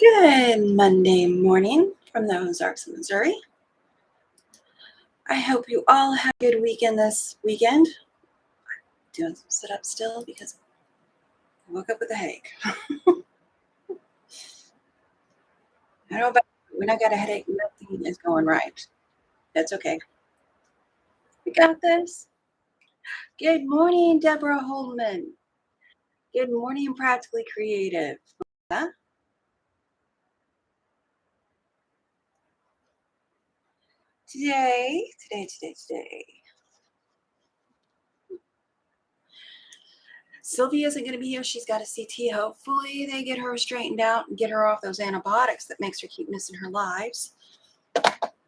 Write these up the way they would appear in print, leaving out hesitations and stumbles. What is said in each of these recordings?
Good Monday morning from the Ozarks of Missouri. I hope you all have a good weekend this weekend. Doing some sit-ups still because I woke up with a headache. I don't know about you, when I got a headache, nothing is going right. That's okay. We got this. Good morning, Deborah Holdman. Good morning, Practically Creative. Huh? Today. Sylvia isn't going to be here. She's got a CT. Hopefully they get her straightened out and get her off those antibiotics that makes her keep missing her lives.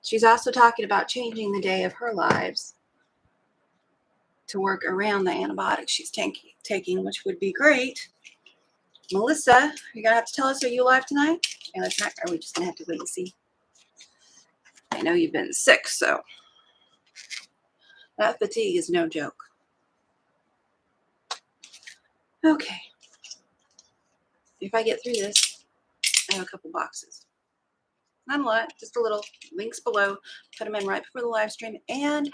She's also talking about changing the day of her lives to work around the antibiotics she's taking, which would be great. Melissa, you're going to have to tell us, are you live tonight? Or are we just going to have to wait and see? I know you've been sick, so that fatigue is no joke. Okay. If I get through this, I have a couple boxes. Not a lot, just a little. Links below. Put them in right before the live stream. And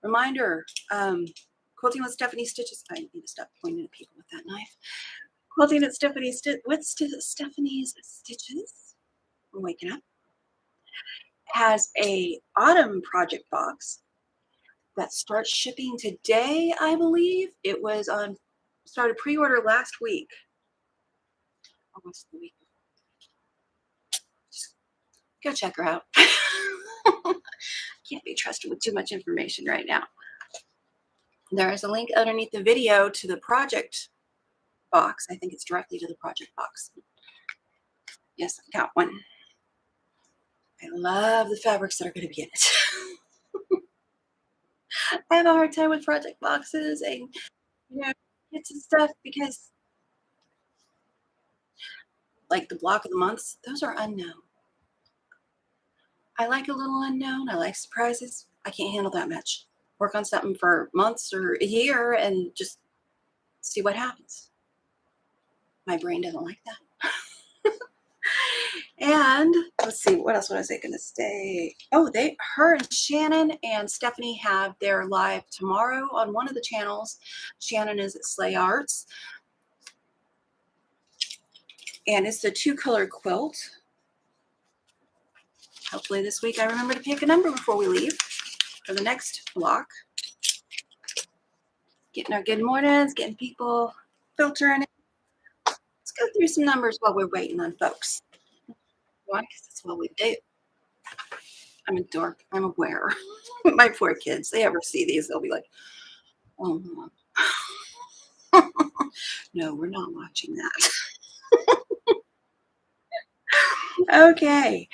reminder, Quilting with Stephanie Stitches. I need to stop pointing at people with that knife. Quilting at Stephanie's Stitches. I'm waking up. Has a autumn project box that starts shipping today, I believe. It was started pre-order last week. Almost the week. Just go check her out. Can't be trusted with too much information right now. There is a link underneath the video to the project box. I think it's directly to the project box. Yes, I got one. I love the fabrics that are going to be in it. I have a hard time with project boxes and kits and stuff because like the block of the months, those are unknown. I like a little unknown. I like surprises. I can't handle that much. Work on something for months or a year and just see what happens. My brain doesn't like that. And let's see, what else was I going to say? Oh, her and Shannon and Stephanie have their live tomorrow on one of the channels. Shannon is at Slay Arts. And it's the 2-color quilt. Hopefully this week I remember to pick a number before we leave for the next block. Getting our good mornings, getting people filtering it. Let's go through some numbers while we're waiting on folks. Why? Because that's what we do. I'm a dork. I'm aware. My poor kids, they ever see these, they'll be like, oh, Mom. No, we're not watching that. Okay.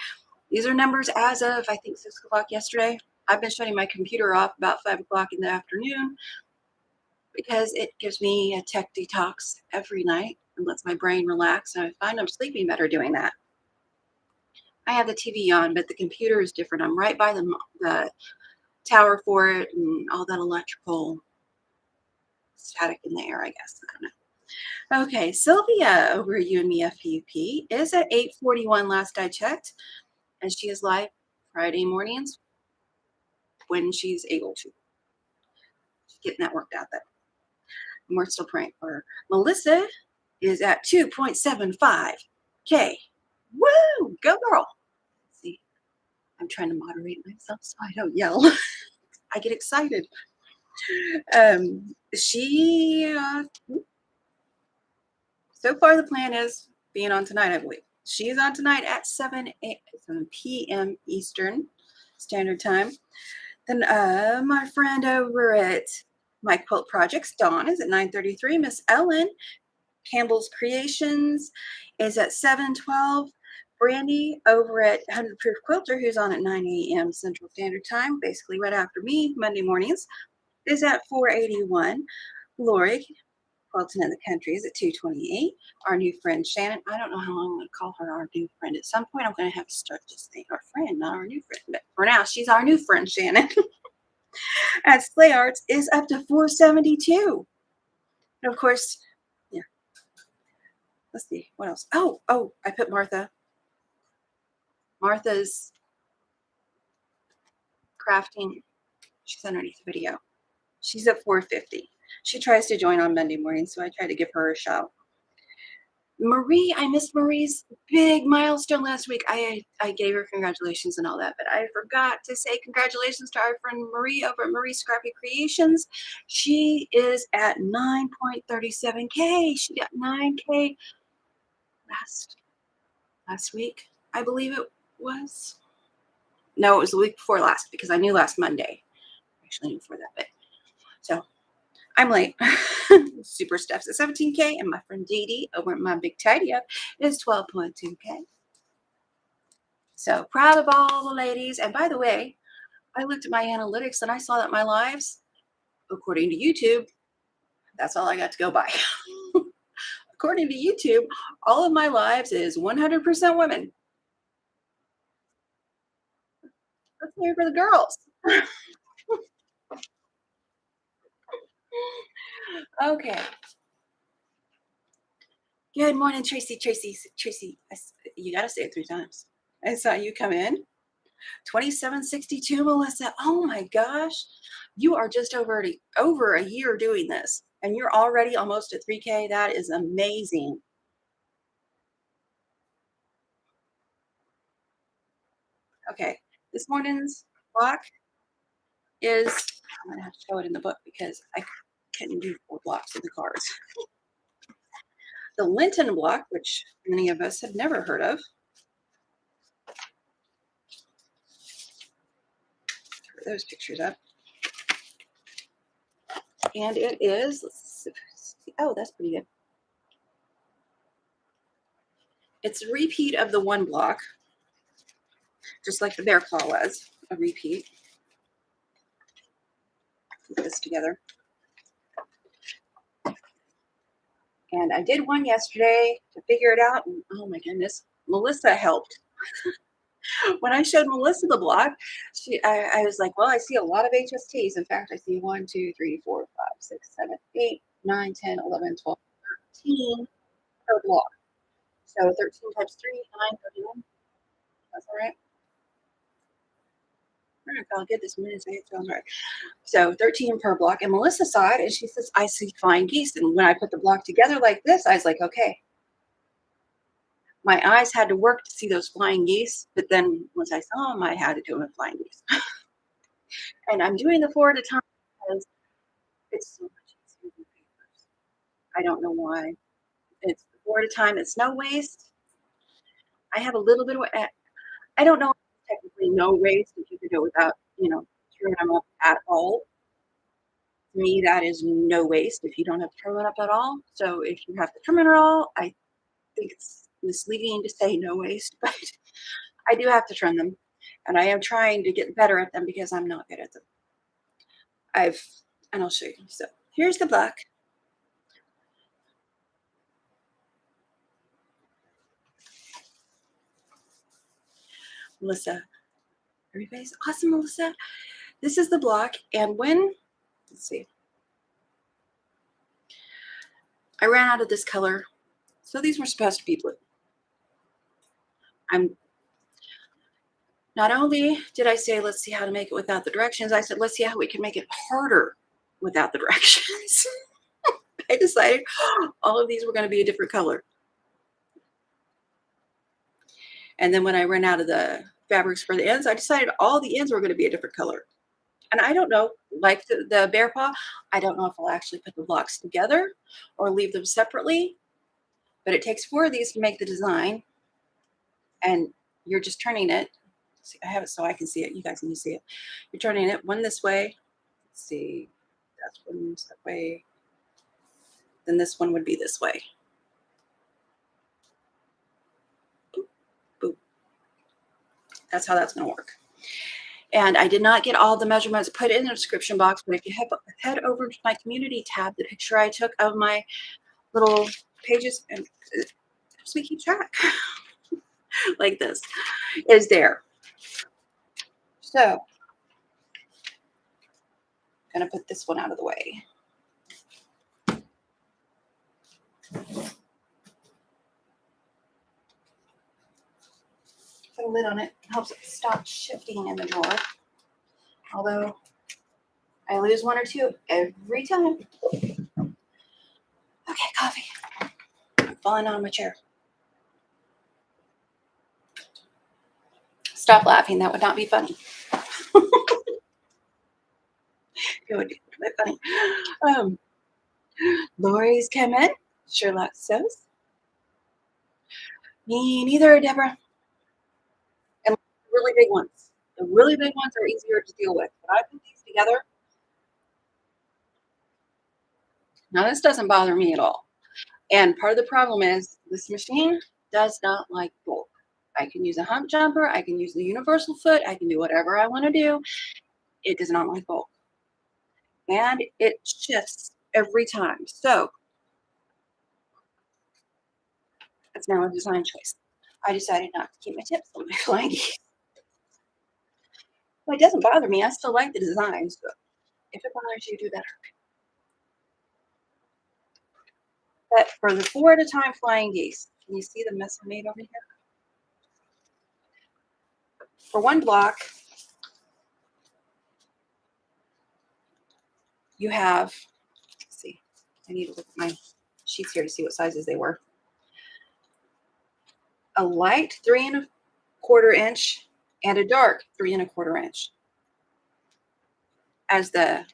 These are numbers as of, I think, 6 o'clock yesterday. I've been shutting my computer off about 5 o'clock in the afternoon because it gives me a tech detox every night and lets my brain relax. And I find I'm sleeping better doing that. I have the TV on, but the computer is different. I'm right by the tower for it and all that electrical static in the air, I guess. I don't know. Okay, Sylvia over at You and Me FUP is at 8:41 last I checked, and she is live Friday mornings when she's able to. She's getting that worked out, though. And we're still praying for her. Melissa is at 2.75K. Woo! Go girl! Let's see, I'm trying to moderate myself so I don't yell. I get excited. So far the plan is being on tonight, I believe. She is on tonight at 7 p.m. Eastern Standard Time. Then my friend over at My Quilt Projects, Dawn, is at 9:33. Miss Ellen, Campbell's Creations, is at 7:12. Brandy over at 100 Proof Quilter, who's on at 9 a.m. Central Standard Time, basically right after me, Monday mornings, is at 4:81. Lori, Quilting in the Country, is at 2:28. Our new friend Shannon, I don't know how long I'm going to call her our new friend. At some point, I'm going to have to start just saying our friend, not our new friend. But for now, she's our new friend, Shannon. At Slay Arts is up to 472. And of course, yeah, Let's see, what else? Oh, I put Martha. Martha's crafting. She's underneath the video. She's at 450. She tries to join on Monday morning, so I try to give her a shout. Marie, I missed Marie's big milestone last week. I gave her congratulations and all that, but I forgot to say congratulations to our friend Marie over at Marie Scrappy Creations. She is at 9.37K. She got 9K last week, I believe it was. No, it was the week before last because I knew last Monday. Actually, I knew before that, but so I'm late. Super Steph's at 17K, and my friend Dee Dee over at My Big Tidy Up is 12.2K. So proud of all the ladies. And by the way, I looked at my analytics and I saw that my lives, according to YouTube, that's all I got to go by. According to YouTube, all of my lives is 100% women. That's maybe for the girls. Okay. Good morning, Tracy. Tracy, you got to say it 3 times. I saw you come in. 2762, Melissa. Oh my gosh. You are just over a year doing this, and you're already almost at 3K. That is amazing. Okay. This morning's block is, I'm going to have to show it in the book because I couldn't do 4 blocks in the cards. The Linton block, which many of us have never heard of. Put those pictures up. And it is, let's see, oh, that's pretty good. It's a repeat of the 1 block, just like the bear claw was, a repeat. Put this together. And I did one yesterday to figure it out. And oh my goodness, Melissa helped. When I showed Melissa the block, I was like, well, I see a lot of HSTs. In fact, I see 1, 2, 3, 4, 5, 6, 7, 8, 9, 10, 11, 12, 13 per block. So 13 times 3, 9, 31. That's all right. I don't know if I'll get this minute. It sounds right. So 13 per block. And Melissa saw it and she says, I see flying geese. And when I put the block together like this, I was like, okay. My eyes had to work to see those flying geese. But then once I saw them, I had to do them with flying geese. And I'm doing the 4 at a time because it's so much easier than papers. I don't know why. It's 4 at a time. It's no waste. I have a little bit of, I don't know if it's technically no waste if you could do it without, turning them up at all. To me, that is no waste if you don't have to trim it up at all. So if you have to trim it at all, I think it's misleading to say no waste, but I do have to trim them. And I am trying to get better at them because I'm not good at them. And I'll show you. So here's the block. Melissa, everybody's awesome, Melissa. This is the block. And let's see, I ran out of this color. So these were supposed to be blue. Not only did I say, let's see how to make it without the directions, I said, let's see how we can make it harder without the directions. I decided all of these were going to be a different color. And then when I ran out of the fabrics for the ends, I decided all the ends were going to be a different color. And I don't know, like the bear paw, I don't know if I'll actually put the blocks together or leave them separately. But it takes 4 of these to make the design. And you're just turning it. See, I have it so I can see it. You guys can see it. You're turning it one this way. Let's see. That's one that way. Then this one would be this way. Boop, boop. That's how that's going to work. And I did not get all the measurements put in the description box, but if you head over to my community tab, the picture I took of my little pages, and it helps me keep track like this, is there. So I'm going to put this one out of the way. put a lid on it. It helps it stop shifting in the drawer. Although I lose one or two every time. Okay, coffee. I'm falling on my chair. Stop laughing. That would not be funny. It would be a bit funny. Lori's come in. Sherlock says. Me neither, Deborah. And the really big ones. The really big ones are easier to deal with. But I put these together. Now, this doesn't bother me at all. And part of the problem is this machine does not like bulk. I can use a hump jumper. I can use the universal foot. I can do whatever I want to do. It does not like bulk. And it shifts every time. So it's now a design choice. I decided not to keep my tips on my flying geese. But it doesn't bother me. I still like the design. So if it bothers you, do better. But for the 4 at a time flying geese, can you see the mess I made over here? For one block, you have, let's see, I need to look at my sheets here to see what sizes they were. A light 3¼ inch and a dark 3¼ inch as the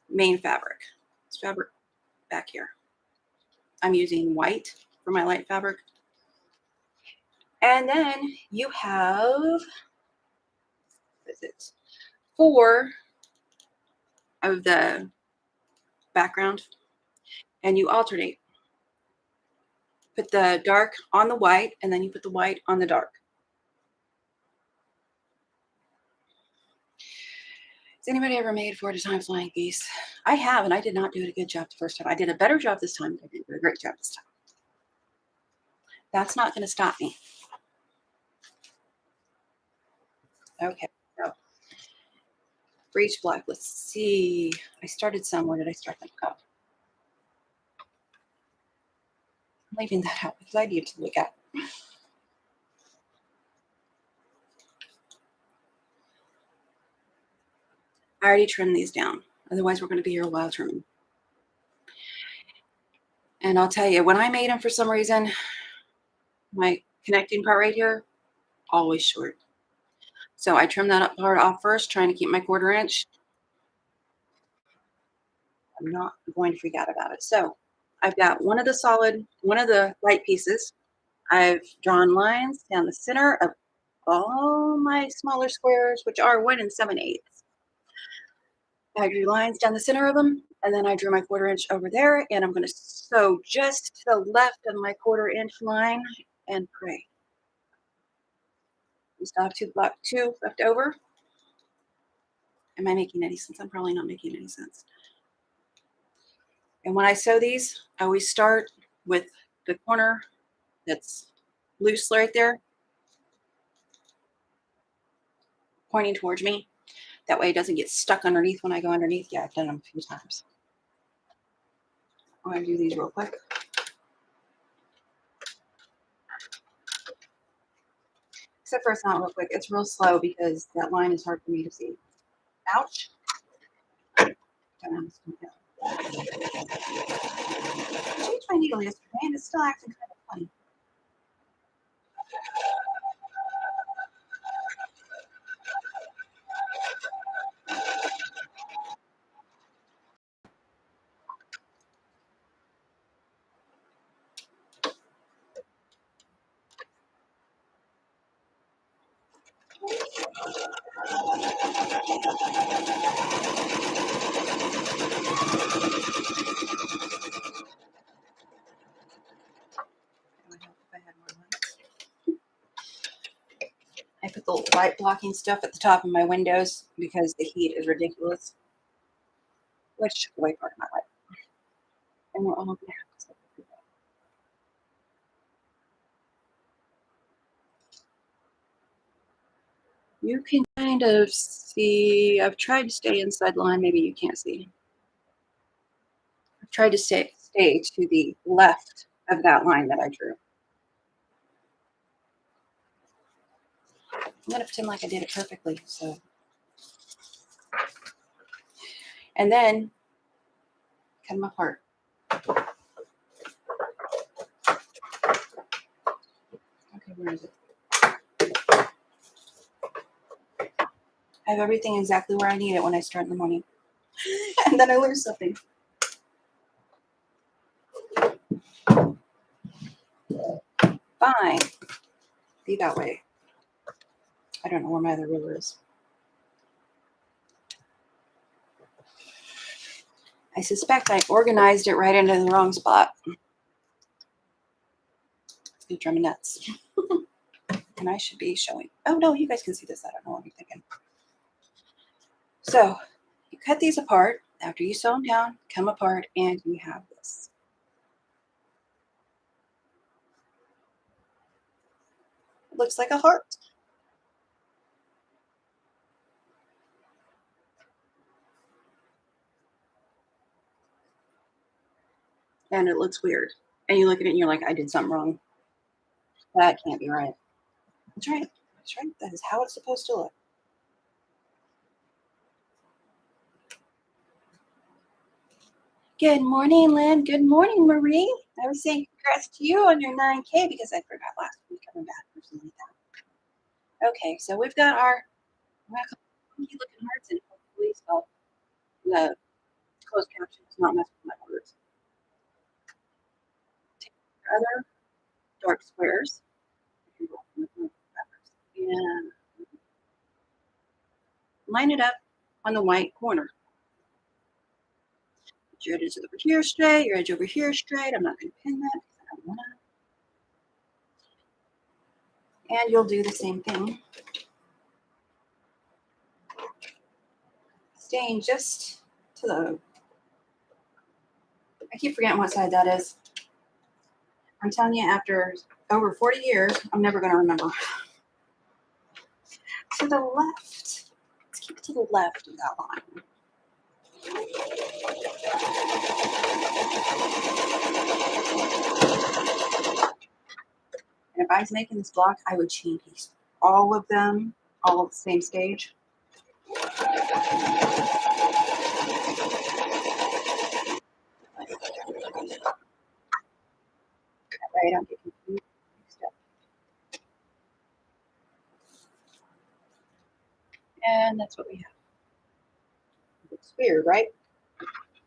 main fabric. This fabric back here. I'm using white for my light fabric. And then you have, what is it, 4 of the background, and you alternate. Put the dark on the white, and then you put the white on the dark. Has anybody ever made 4 at a time flying geese? I have, and I did not do a good job the first time. I did a better job this time, but I didn't do a great job this time. That's not going to stop me. Okay, so for each block, let's see. I started some. Where did I start them? Oh. I'm leaving that out because I need to look at it. I already trimmed these down. Otherwise, we're going to be here a while trimming. And I'll tell you, when I made them, for some reason, my connecting part right here, always short. So I trimmed that part off first, trying to keep my 1/4 inch. I'm not going to freak out about it. So I've got one of the light pieces. I've drawn lines down the center of all my smaller squares, which are 1 7/8. I drew lines down the center of them, and then I drew my 1/4 inch over there, and I'm going to sew just to the left of my 1/4 inch line and pray. We still have block 2 left over. Am I making any sense? I'm probably not making any sense. And when I sew these, I always start with the corner that's loose right there, pointing towards me. That way it doesn't get stuck underneath when I go underneath. Yeah, I've done them a few times. I'm going to do these real quick. Except for it's not real quick. It's real slow because that line is hard for me to see. Ouch. Don't know how this is going to go. I changed my needle yesterday and it's still acting kind of funny. I put the light blocking stuff at the top of my windows because the heat is ridiculous, which took away part of my light. And we're all going to have to. You can kind of see, I've tried to stay inside the line. Maybe you can't see. I've tried to stay to the left of that line that I drew. I'm gonna pretend like I did it perfectly. So, and then cut them apart. Okay, where is it? I have everything exactly where I need it when I start in the morning. And then I lose something. Fine. Be that way. I don't know where my other ruler is. I suspect I organized it right into the wrong spot. It's gonna drive me nuts. And I should be showing. Oh no, you guys can see this. I don't know what I'm thinking. So you cut these apart after you sew them down, come apart, and you have this. It looks like a heart. And it looks weird. And you look at it and you're like, I did something wrong. That can't be right. That's right. That's right. That is how it's supposed to look. Good morning, Lynn. Good morning, Marie. I was saying congrats to you on your 9K because I forgot last week coming back or something like that. Okay, so we've got our funky looking hearts and hopefully so the closed caption is not messing with my words. Take your other dark squares and line it up on the white corner. Put your edges over here straight, your edge over here straight. I'm not going to pin that because I don't want to. And you'll do the same thing. Staying just to the, I keep forgetting what side that is. I'm telling you, after over 40 years, I'm never going to remember. To the left. Let's keep it to the left of that line. And if I was making this block, I would chain piece all of them, all at the same stage. That way I don't get confused. And that's what we have. Looks weird, right?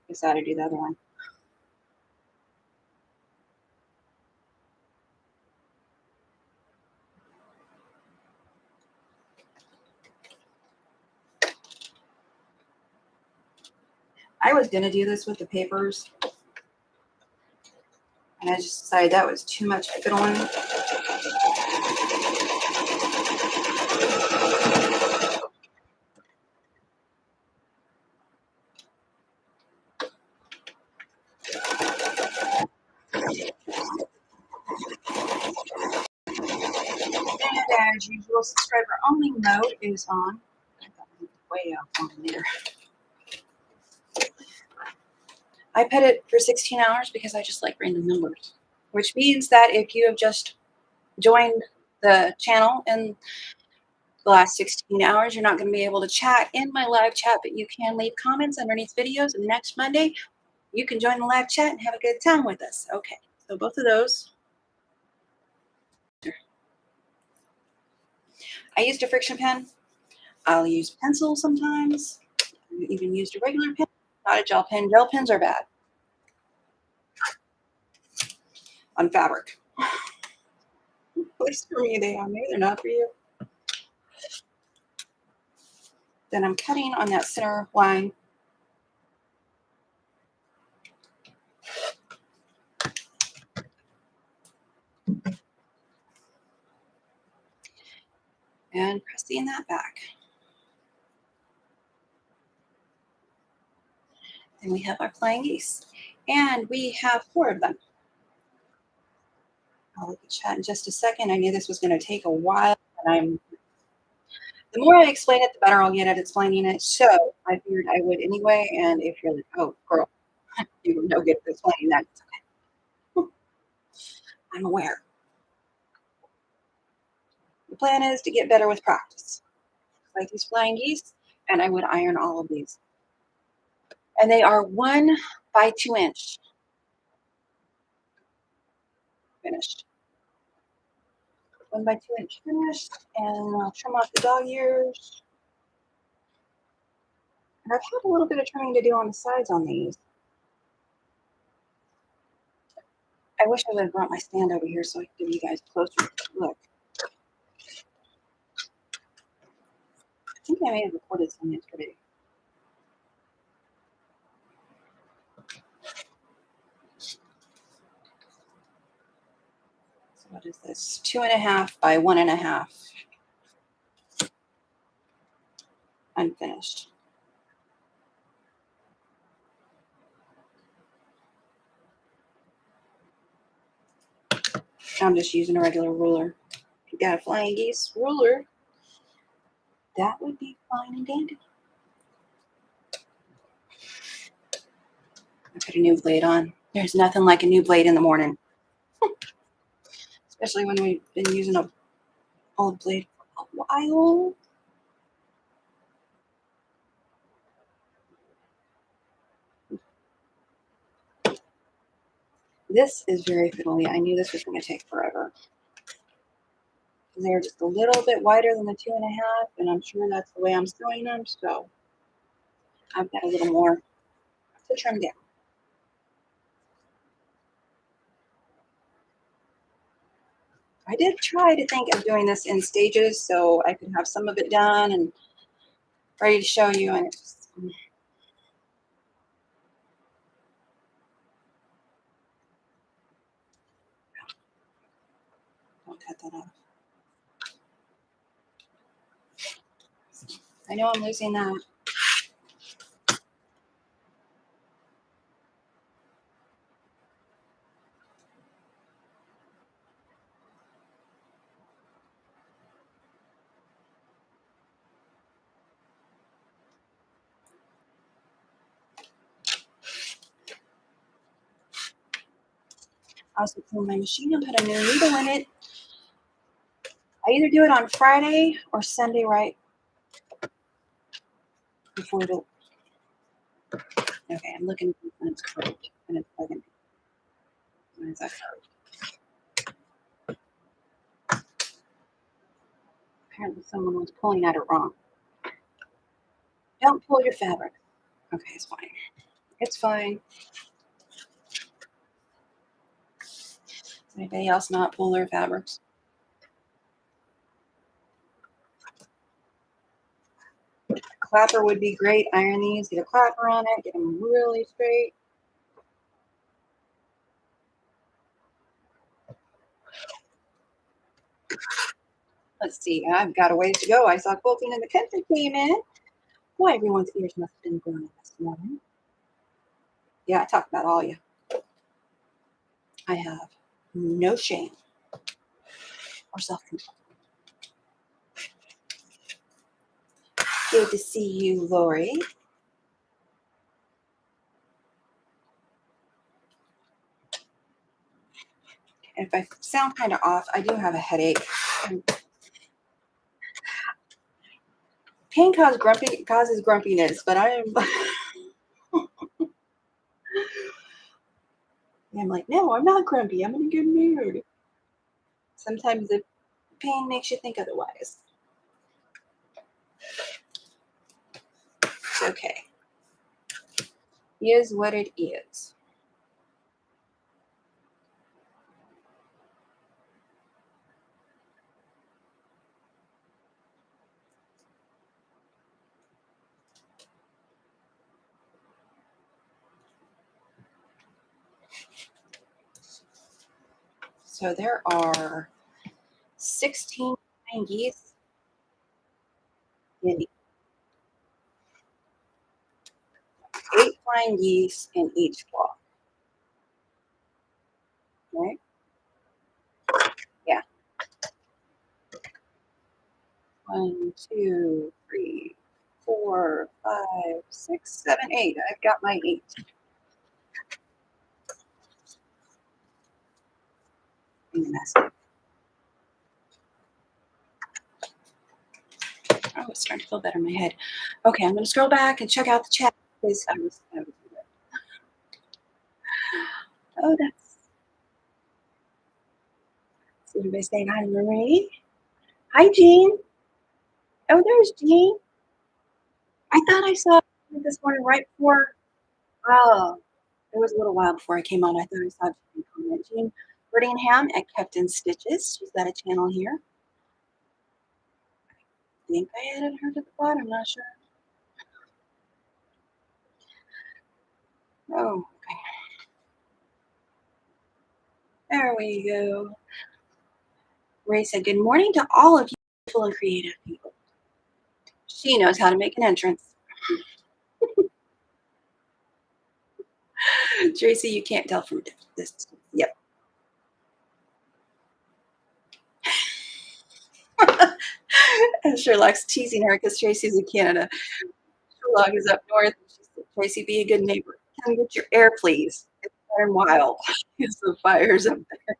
Decided to do the other one. I was going to do this with the papers, and I just decided that was too much fiddling. And as usual, subscriber only mode is on. Way up on there. I put it for 16 hours because I just like random numbers, which means that if you have just joined the channel in the last 16 hours, you're not going to be able to chat in my live chat, but you can leave comments underneath videos. And next Monday, you can join the live chat and have a good time with us. Okay, so both of those. I used a friction pen. I'll use pencil sometimes. I even used a regular pen, not a gel pen. Gel pens are bad on fabric. At least for me, they are. Maybe they're not for you. Then I'm cutting on that center line. And pressing that back. And we have our flying geese. And we have 4 of them. I'll look at chat in just a second. I knew this was going to take a while, and the more I explain it, the better I'll get at explaining it. So I figured I would anyway. And if you're like, oh, girl, you were no good at explaining that, it's okay. I'm aware. The plan is to get better with practice. Like these flying geese, and I would iron all of these. And they are 1 by 2 inch finished. 1 by 2 inch finished, and I'll trim off the dog ears. And I've had a little bit of trimming to do on the sides on these. I wish I would have brought my stand over here so I could give you guys a closer look. I think I may have recorded some yesterday. So what is this? 2.5 by 1.5. Unfinished. I'm just using a regular ruler. If you got a flying geese ruler, that would be fine and dandy. I put a new blade on. There's nothing like a new blade in the morning. Especially when we've been using an old blade for a while. This is very fiddly. I knew this was going to take forever. They're just a little bit wider than the 2.5, and I'm sure that's the way I'm sewing them, so I've got a little more to trim down. I did try to think of doing this in stages so I could have some of it done and ready to show you, and it just don't cut that off. I know I'm losing that. I also cleaned my machine and put a new needle in it. I either do it on Friday or Sunday right before the. Okay, I'm looking when it's curved and it's plugging. When is that curved? Apparently someone was pulling at it wrong. Don't pull your fabric. Okay, it's fine. It's fine. Does anybody else not pull their fabrics? A clapper would be great. Iron these, get a clapper on it, get them really straight. Let's see, I've got a ways to go. I saw quilting in the country came in. Boy, everyone's ears must have been burning this morning. Yeah, I talk about all you. I have no shame or self-control. Good to see you, Lori. And if I sound kind of off, I do have a headache. Pain causes grumpiness, but I'm like, no, I'm not grumpy. I'm in a good mood. Sometimes the pain makes you think otherwise. It's okay. Is what it is. So there are 16 geese in 8 flying geese in each flock. Right? Yeah. 1, 2, 3, 4, 5, 6, 7, 8. I've got my 8. In the basket. it's starting to feel better in my head. Okay, I'm going to scroll back and check out the chat. Because oh, that's so everybody saying hi, Marie. Hi, Jean. Oh, there's Jean. I thought I saw you this morning right before. Oh, it was a little while before I came on. I thought I saw Jean comment. Jean Birdingham at Kept in Stitches. She's got a channel here. I think I added her to the bot. I'm not sure. Oh, okay. There we go. Ray said, good morning to all of you beautiful and creative people. She knows how to make an entrance. Tracy, you can't tell from this. Yep. And Sherlock's teasing her because Tracy's in Canada. Sherlock is up north. And she said, Tracy, be a good neighbor. Come get your air, please. It's darn wild. It's the fires up there.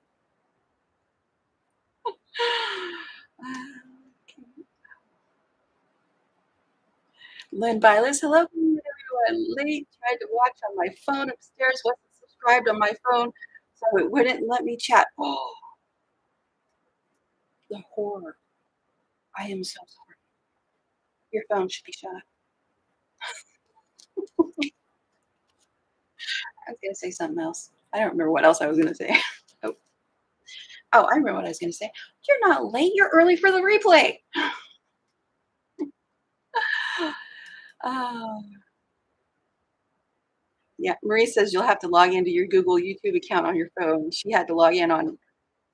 Lynn Vilas, hello everyone. Late tried to watch on my phone upstairs, wasn't subscribed on my phone, so it wouldn't let me chat. Oh, the horror. I am so sorry. Your phone should be shut. I was gonna say something else. I don't remember what else I was gonna say. Oh, oh, I remember what I was gonna say. You're not late. You're early for the replay. Oh, yeah. Marie says you'll have to log into your Google YouTube account on your phone. She had to log in on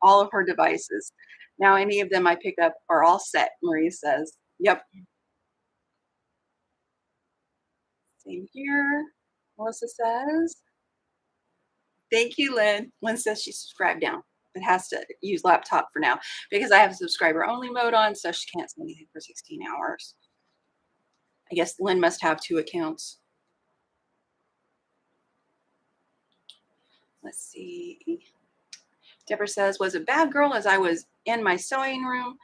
all of her devices. Now, any of them I pick up are all set, Marie says. Yep. Same here. Melissa says, thank you, Lynn. Lynn says she subscribed now. It has to use laptop for now because I have subscriber only mode on, so she can't say anything for 16 hours. I guess Lynn must have 2 accounts. Let's see. Deborah says, was a bad girl as I was in my sewing room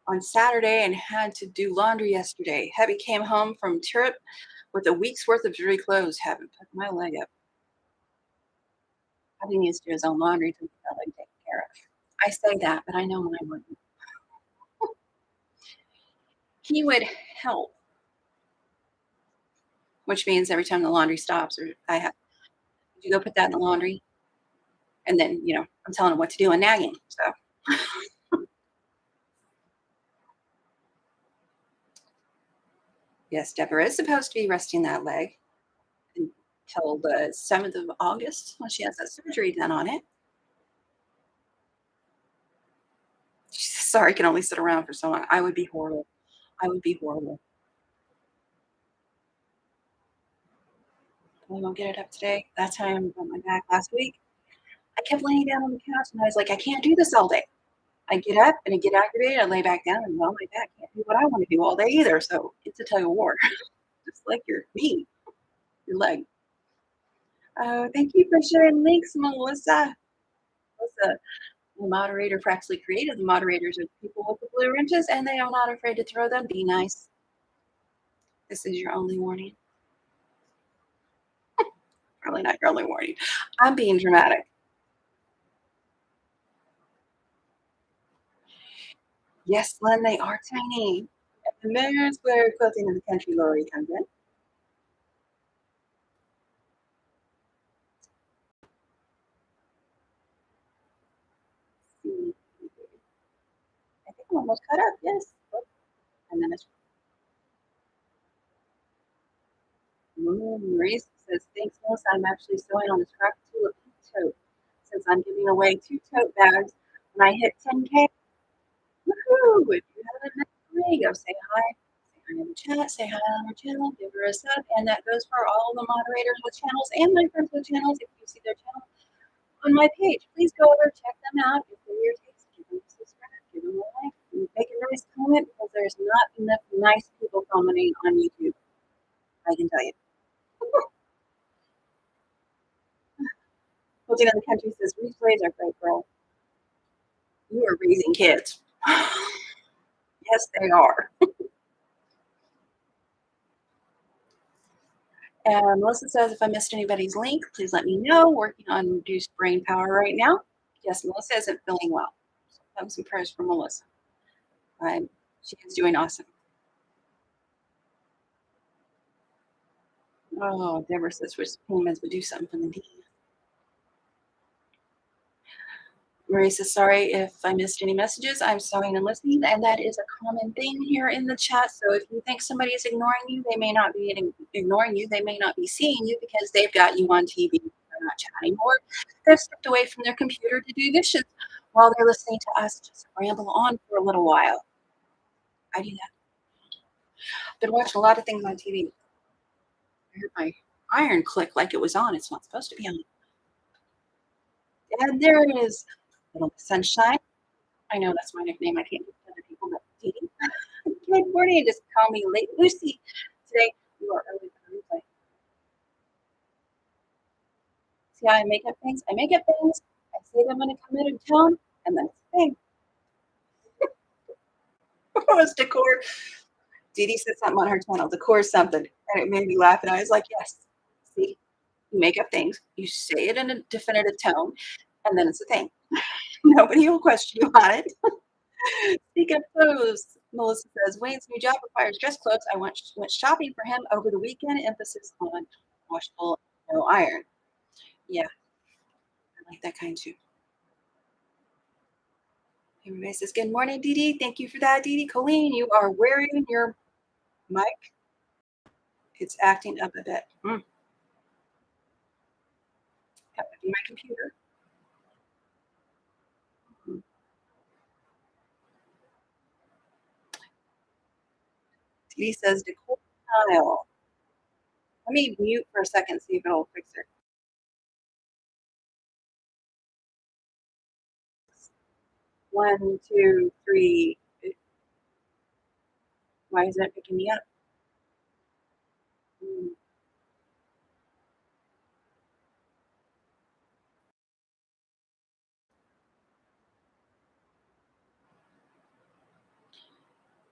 on Saturday and had to do laundry yesterday. Heavy came home from trip with a week's worth of dirty clothes. Haven't put my leg up. He needs to do his own laundry to get that leg taken care of. I say that, but I know mine wouldn't. He would help, which means every time the laundry stops, or I have, you go put that in the laundry, and then I'm telling him what to do and nagging. So. Yes, Deborah is supposed to be resting that leg until the 7th of August when she has that surgery done on it. She says, sorry, I can only sit around for so long. I would be horrible. I would be horrible. I won't get it up today. That's how I am on my back last week. I kept laying down on the couch and I was like, I can't do this all day. I get up and I get aggravated. I lay back down and well, my back can't do what I want to do all day either. So it's a tug of war, just like your knee, your leg. Thank you for sharing links, Melissa. Melissa, the moderator for Actually Creative. The moderators are people with the blue wrenches and they are not afraid to throw them. Be nice. This is your only warning. Probably not your only warning. I'm being dramatic. Yes, Lynn, they are tiny. And there's where quilting in the country Lori comes in. I think I'm almost caught up. Yes. And then it's Maurice says, thanks, Melissa. I'm actually sewing on this craft tulip tote since I'm giving away 2 tote bags when I hit 10K. Woohoo! If you haven't met me, go say hi. Say hi in the chat. Say hi on our channel. Give her a sub. And that goes for all the moderators with channels and my friends with channels. If you see their channel on my page, please go over, check them out. If they're your taste, give them a subscribe, give them a like, and make a nice comment because there's not enough nice people commenting on YouTube. I can tell you. Quilting in the Country says, replays are great, girl. You are raising kids. Yes, they are. And Melissa says, if I missed anybody's link, please let me know. Working on reduced brain power right now. Yes, Melissa isn't feeling well. So have some prayers for Melissa. She is doing awesome. Oh, Deborah says, wish payments would do something for the D. Marie says, sorry if I missed any messages. I'm sewing and listening, and that is a common thing here in the chat. So if you think somebody is ignoring you, they may not be ignoring you. They may not be seeing you because they've got you on TV. They're not chatting, or they've stepped away from their computer to do dishes while they're listening to us just ramble on for a little while. I do that. Been watching a lot of things on TV. I heard my iron click like it was on. It's not supposed to be on. And there it is. Little Sunshine. I know that's my nickname. I can't give it to other people, but Dee. Good morning. Just call me Late Lucy. Today, you are early for the replay. See how I make up things? I make up things. I say I'm going to come into town, and then it's a thing. What was decor? Dee Dee said something on her channel. Decor something. And it made me laugh. And I was like, yes. See, you make up things. You say it in a definitive tone, and then it's a thing. Nobody will question you on it. Speak of clothes, Melissa says, Wayne's new job requires dress clothes. I went shopping for him over the weekend. Emphasis on washable, no iron. Yeah, I like that kind too. Everybody says, good morning, Dee Dee. Thank you for that, Dee Dee. Coleen, you are wearing your mic. It's acting up a bit. That would be my computer. Dee Dee says, decor style. Let me mute for a second, see if it'll fix it. One, two, three. Why isn't it picking me up?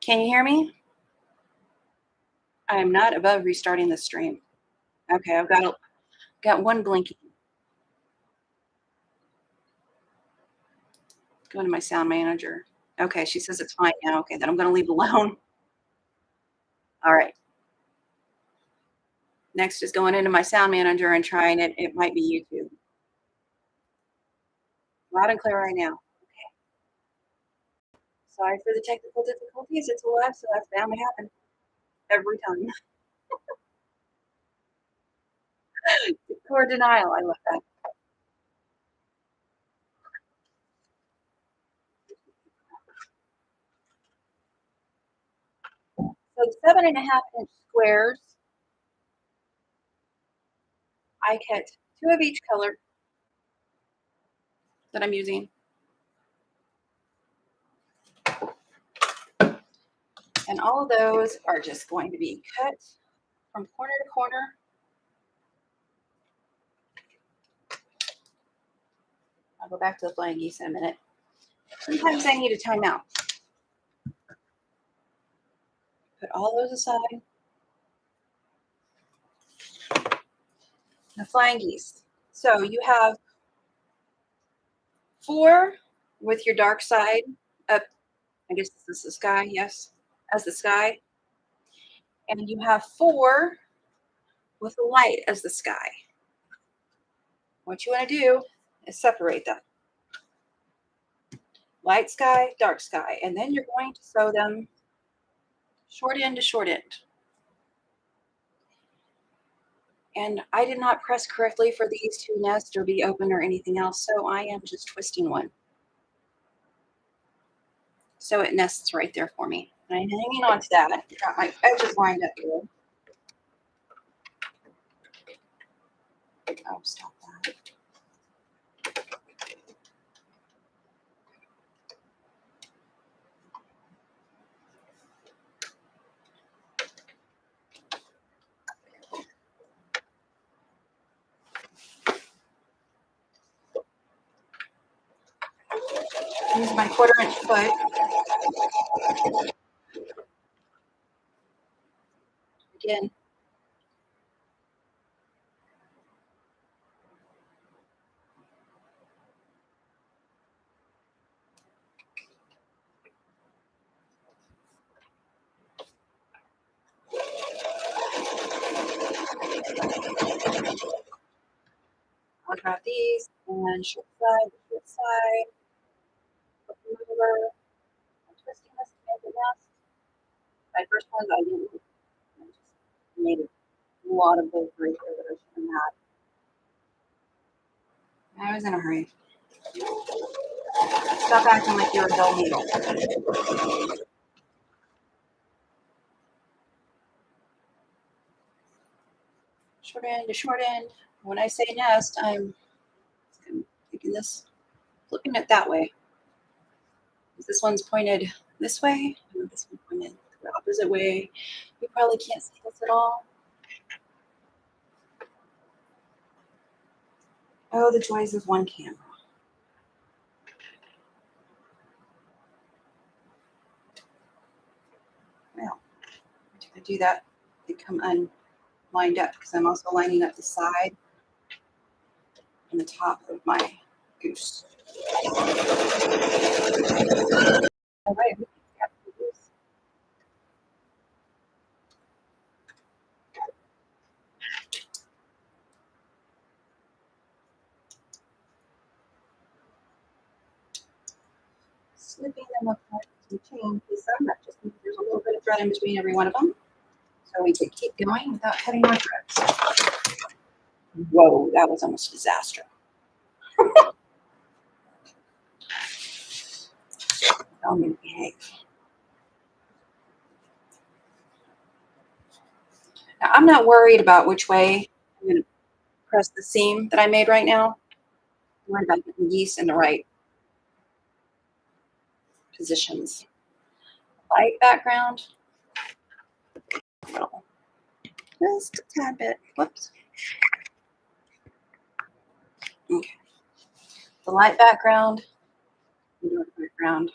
Can you hear me? I am not above restarting the stream. Okay, I've got one blinking. Go to my sound manager. Okay, she says it's fine now. Okay, then I'm going to leave it alone. All right. Next is going into my sound manager and trying it. It might be YouTube. Loud and clear right now. Okay. Sorry for the technical difficulties. It's live, so that's bound to happen every time. Core denial. I love that. So 7.5-inch squares. I cut 2 of each color that I'm using. And all of those are just going to be cut from corner to corner. I'll go back to the flying geese in a minute. Sometimes I need a timeout. Put all those aside. The flying geese. So you have 4 with your dark side up. I guess this is the sky. Yes, as the sky. And you have 4 with the light as the sky. What you want to do is separate them. Light sky, dark sky. And then you're going to sew them short end to short end. And I did not press correctly for these to nest or be open or anything else, so I am just twisting one. So it nests right there for me. And I'm hanging on to that. I got my edges lined up here. Oh, stop that. Use my 1/4-inch foot. Again, grab these and short side, flip them over. I'm twisting this to make it nest. My first ones I didn't. I just made a lot of those right there that I shouldn't have. I was in a hurry. Stop acting like you're a dull needle. Short end to short end. When I say nest, I'm taking this, flipping it that way. This one's pointed this way, and this one pointed the opposite way. You probably can't see this at all. Oh, the joys of one camera. Well, I do that, they come unlined up because I'm also lining up the side and the top of my goose. All right, we got the goose. Snipping them apart to change the sun. That just means there's a little bit of thread in between every one of them. So we could keep going without cutting our threads. Whoa, that was almost a disaster. I'm going to behave. Now, I'm not worried about which way I'm going to press the seam that I made right now. I'm worried about getting the geese in the right positions. Light background. Well, just a tad bit. Whoops. Okay. The light background. Dark background.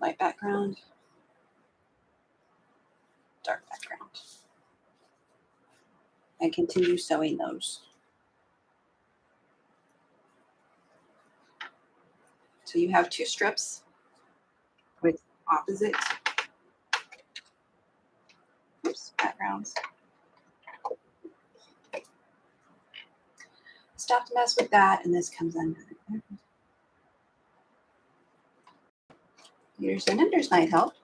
Light background. Dark background. And continue sewing those. So you have two strips with opposite backgrounds. Stop to mess with that, and this comes under. Here's an Ender's Night help.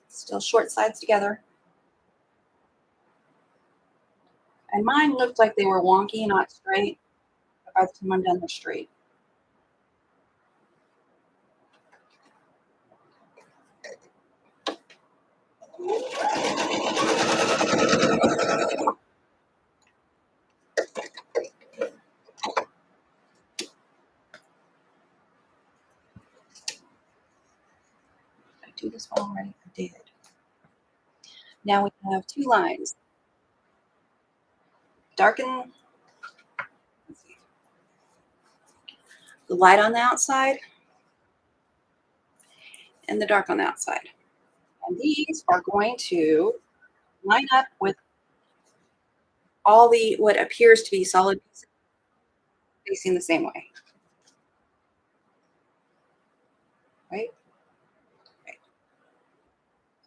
Still short sides together. And mine looked like they were wonky, not straight. But by the time I'm done, they're straight. Did I do this one already? I did. Now we have two lines. Darken the light on the outside and the dark on the outside. And these are going to line up with all the what appears to be solid pieces facing the same way. Right? Right.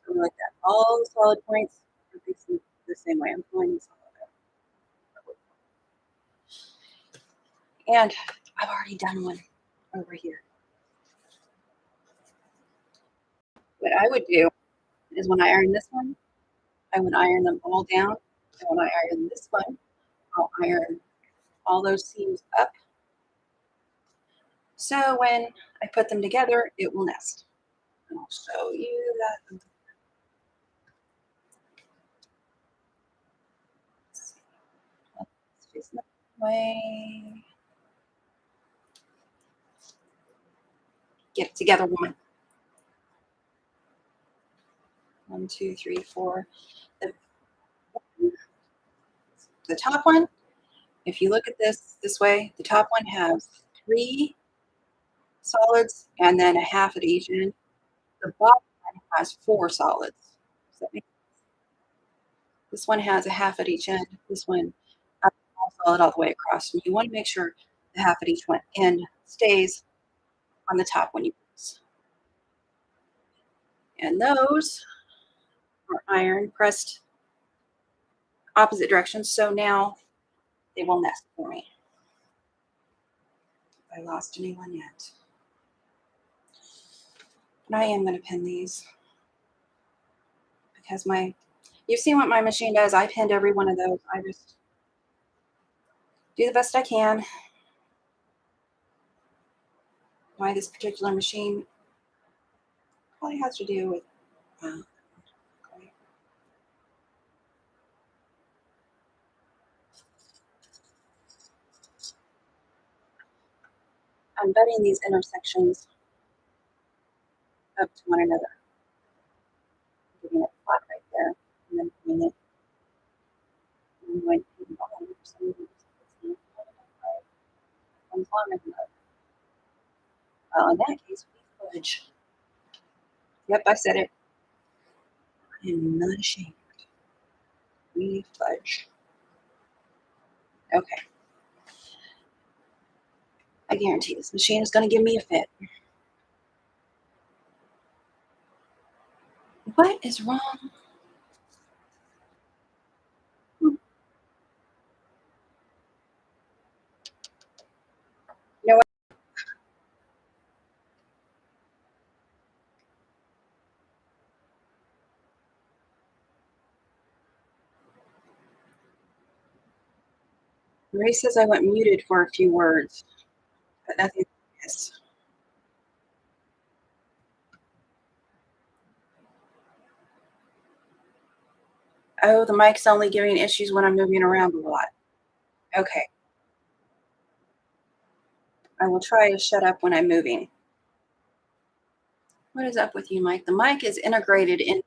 So like that. All the solid points are facing the same way. I'm pulling this all over. And I've already done one over here. What I would do is when I iron this one, I would iron them all down. And when I iron this one, I'll iron all those seams up. So when I put them together, it will nest. And I'll show you that. Let's face that way. Get it together, woman. 1, 2, 3, 4. The top one, if you look at this way, the top one has 3 solids and then a half at each end. The bottom one has 4 solids. Does that make sense? This one has a half at each end. This one has a solid all the way across. So you want to make sure half at each one end stays on the top when you press. And those are iron pressed opposite directions, so now they will nest for me. Have I lost anyone yet? But I am going to pin these because you've seen what my machine does. I pinned every one of those. I just do the best I can. Why this particular machine probably has to do with okay. I'm betting these intersections up to one another, giving it a flat right there, and then putting it. I'm going to put it on for some reason. Well, in that case, we fudge. Yep, I said it. I am not ashamed. We fudge. Okay. I guarantee this machine is going to give me a fit. What is wrong? You know what? Ray says I went muted for a few words, but nothing else. Oh, the mic's only giving issues when I'm moving around a lot. Okay. I will try to shut up when I'm moving. What is up with you, Mike? The mic is integrated in.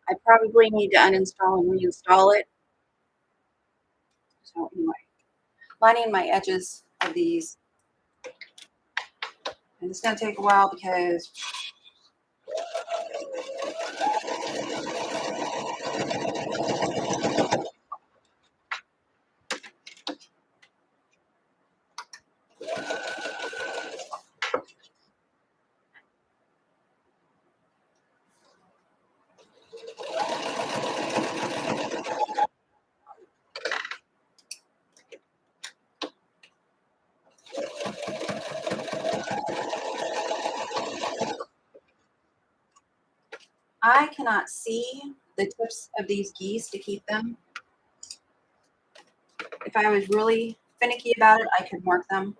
I probably need to uninstall and reinstall it. So anyway, lining my edges of these. And it's going to take a while because I cannot see the tips of these geese to keep them. If I was really finicky about it, I could mark them.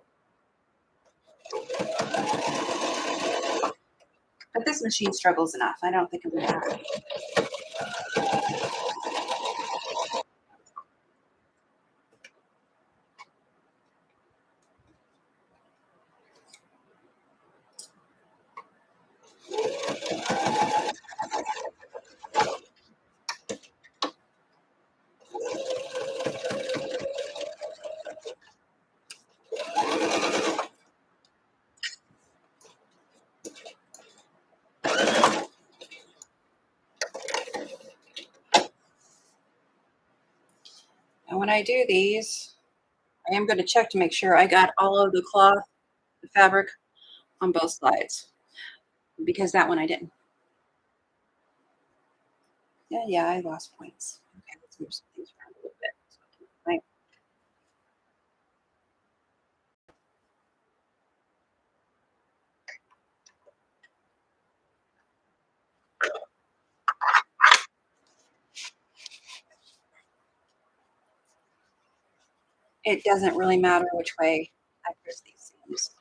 But this machine struggles enough. I don't think I'm going to have it. And when I do these, I am going to check to make sure I got all of the cloth, the fabric on both sides, because that one I didn't. Yeah, I lost points. Okay, let's move some things around a little bit. Right. It doesn't really matter which way I twist these seams.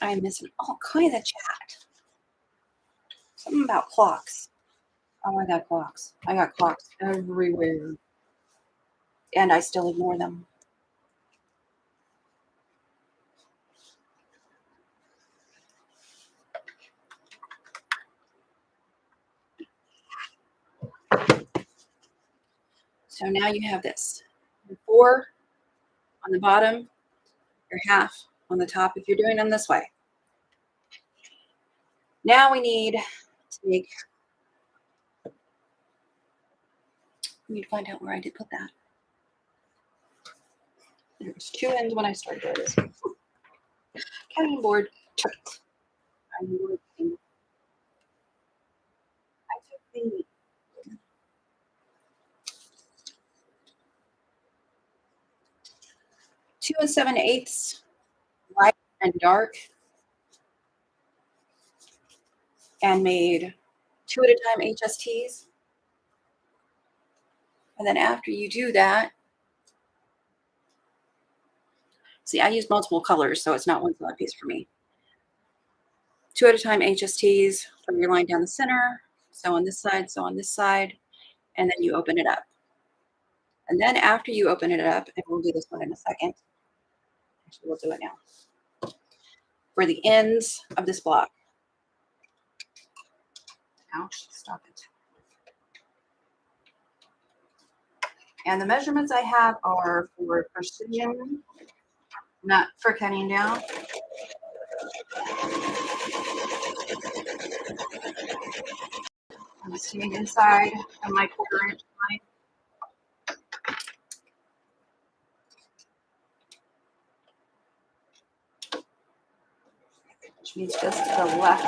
I'm missing all kinds of chat. Something about clocks. Oh, I got clocks. I got clocks everywhere. And I still ignore them. So now you have this. Your 4 on the bottom, your half on the top if you're doing them this way. Now we need to find out where I did put that. There's 2 ends when I started this. Cutting board. I took the 2 7/8 light and dark, and made 2 at a time HSTs. And then after you do that, see, I use multiple colors, so it's not one solid piece for me. 2 at a time HSTs from your line down the center, so on this side, so on this side, and then you open it up. And then after you open it up, and we'll do this one in a second. Actually, we'll do it now. For the ends of this block. Ouch, stop it. And the measurements I have are for precision, not for cutting down. I'm staying inside of my 1/4 inch line. Which means just to the left.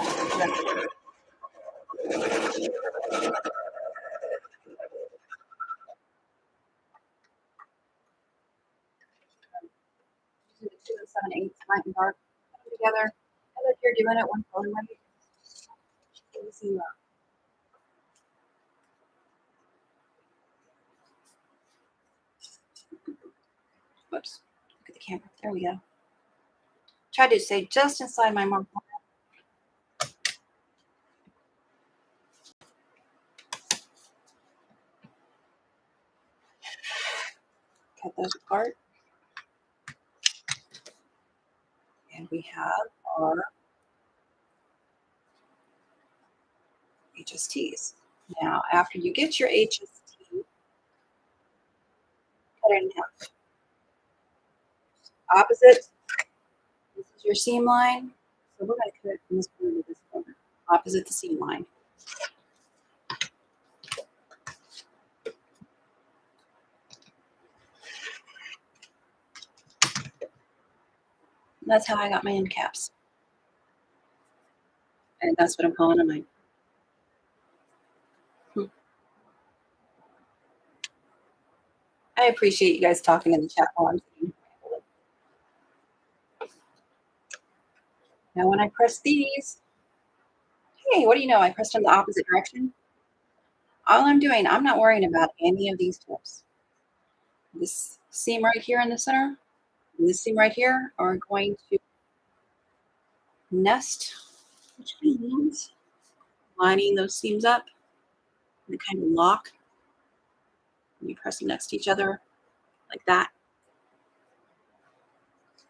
Do the 2 7/8 light and dark together. And if you're doing it one color way, easy up. Whoops. Look at the camera. There we go. Try to stay just inside my mark. Cut those apart. And we have our HSTs. Now, after you get your HST, cut it in half. Opposite, this is your seam line. So we're going to cut it from this corner to this corner, opposite the seam line. And that's how I got my end caps. And that's what I'm calling them mine. I appreciate you guys talking in the chat while I'm sitting. Now when I press these, hey, what do you know? I pressed in the opposite direction. All I'm doing, I'm not worrying about any of these tips. This seam right here in the center and this seam right here are going to nest, which means lining those seams up and kind of lock. And you press them next to each other like that.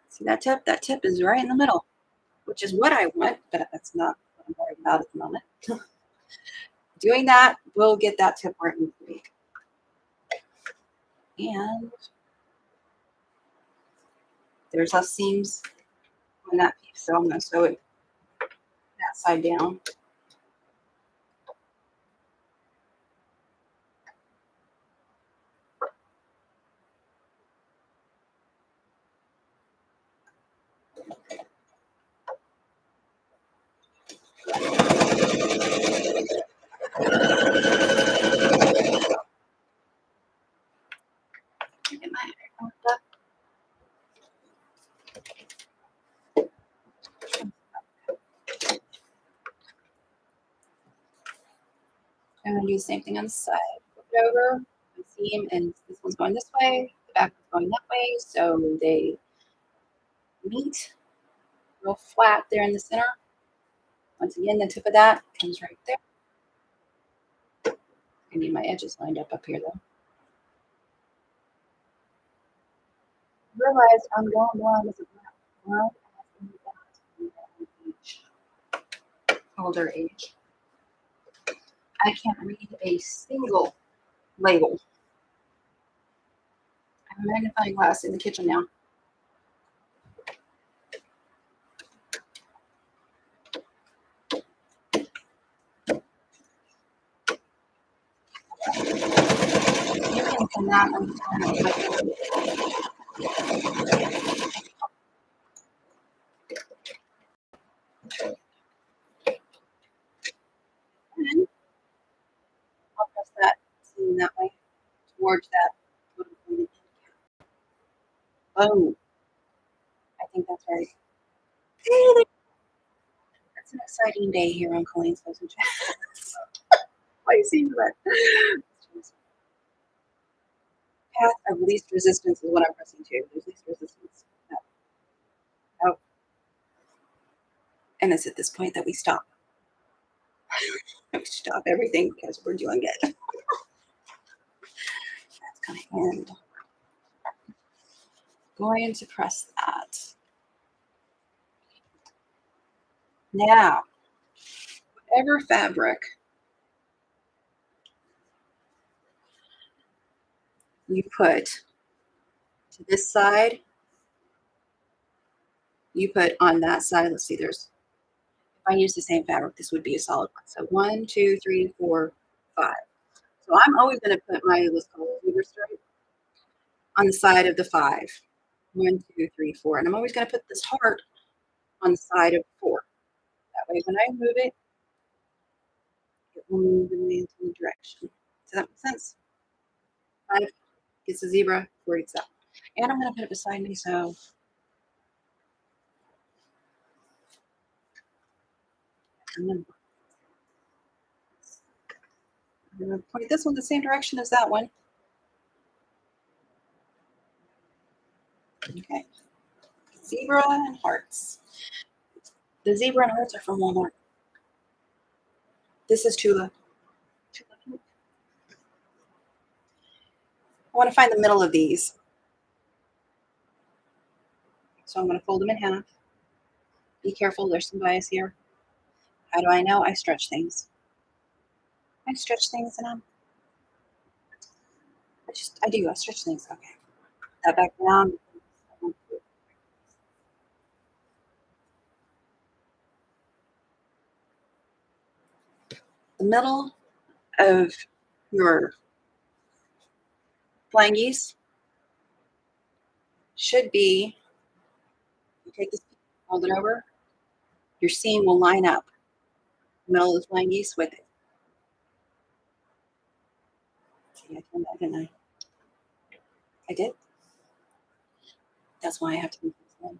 See that tip? That tip is right in the middle, which is what I want, but that's not what I'm worried about at the moment. Doing that will get that tip where it needs to be. And there's our seams on that piece, so I'm going to sew it that side down. Get my iron worked up. I'm going to do the same thing on the side. Flip it over, the seam, and this one's going this way, the back one's going that way, so they meet real flat there in the center. Once again, the tip of that comes right there. I need my edges lined up here though. Realize I'm going blind as a blind older age. I can't read a single label a magnifying glass in the kitchen now. You can pin that on the top. And I'll press that seam that way towards that. Oh, I think that's right. Hey, that's an exciting day here on Coleen's Clothes and Chats. Why do you see that? Path of least resistance is what I'm pressing to. There's least resistance. No. Oh. And it's at this point that we stop. We stop everything because we're doing it. That's going to end. Going to press that. Now, whatever fabric you put to this side, you put on that side. Let's see, if I use the same fabric, this would be a solid one. So 1, 2, 3, 4, 5. So I'm always going to put my, let's call it zebra stripe on the side of the 5. 1, 2, 3, 4. And I'm always going to put this heart on the side of 4. That way when I move it, it will move in the direction. Does that make sense? 5 gets a zebra, 4 gets that. And I'm going to put it beside me, so I'm going to point this one the same direction as that one. Okay. Zebra and hearts. The zebra and hearts are from Walmart. This is Tula. I want to find the middle of these. So I'm going to fold them in half. Be careful, there's some bias here. How do I know? I stretch things. I stretch things and I stretch things. Okay. That back down. The middle of your flying geese should be, you take this piece, fold it over, your seam will line up the middle of the flying geese with it. See, I found that, didn't I? I did. That's why I have to move this one.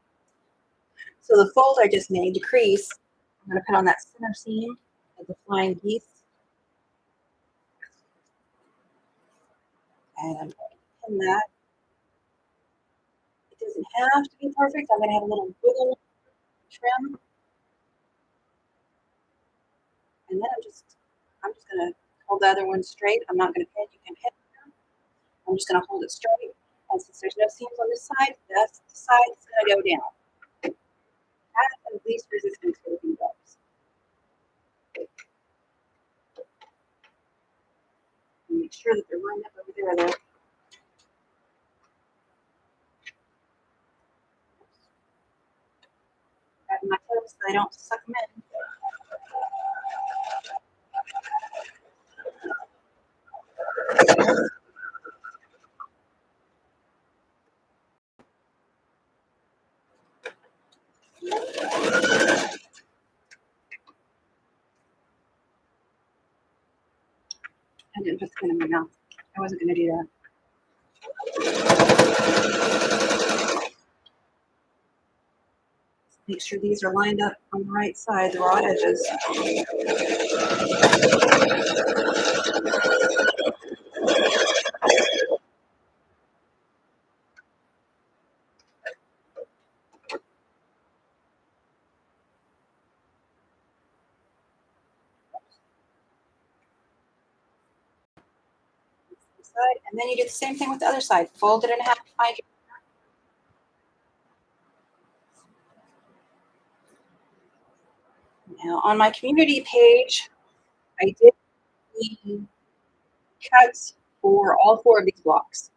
So the fold I just made, the crease, I'm going to put on that center seam of the flying geese. And I'm going to pin that. It doesn't have to be perfect. I'm going to have a little wiggle trim. And then I'm just going to hold the other one straight. I'm not going to pin. You can pin. I'm just going to hold it straight. And since there's no seams on this side, that's the side that's going to go down. Path of least resistance for the beehives. Make sure that they're lined up over there, though. Grabbing my toes so I don't suck them in. I didn't put the pin in my mouth. I wasn't going to do that. Make sure these are lined up on the right side, the raw edges. Side, and then you do the same thing with the other side. Fold it in half. Find your Now on my community page, I did the cuts for all 4 of these blocks.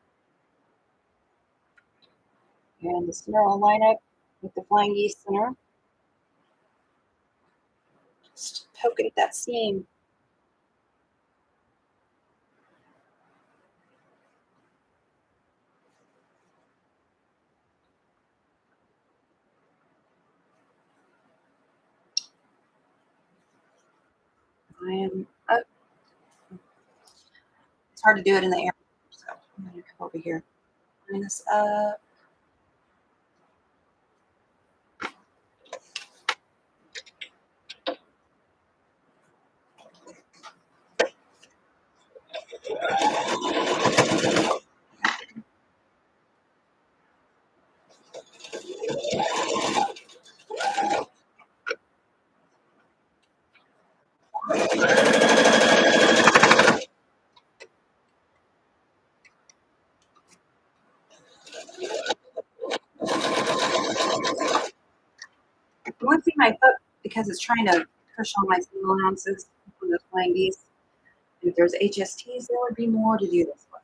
And the center will line up with the flying geese center. Just poke it at that seam. I am up. It's hard to do it in the air, so I'm going to come over here. Line this up. One thing my foot, because it's trying to push all my seam allowances from the flying geese. If there's HSTs, there would be more to do this with.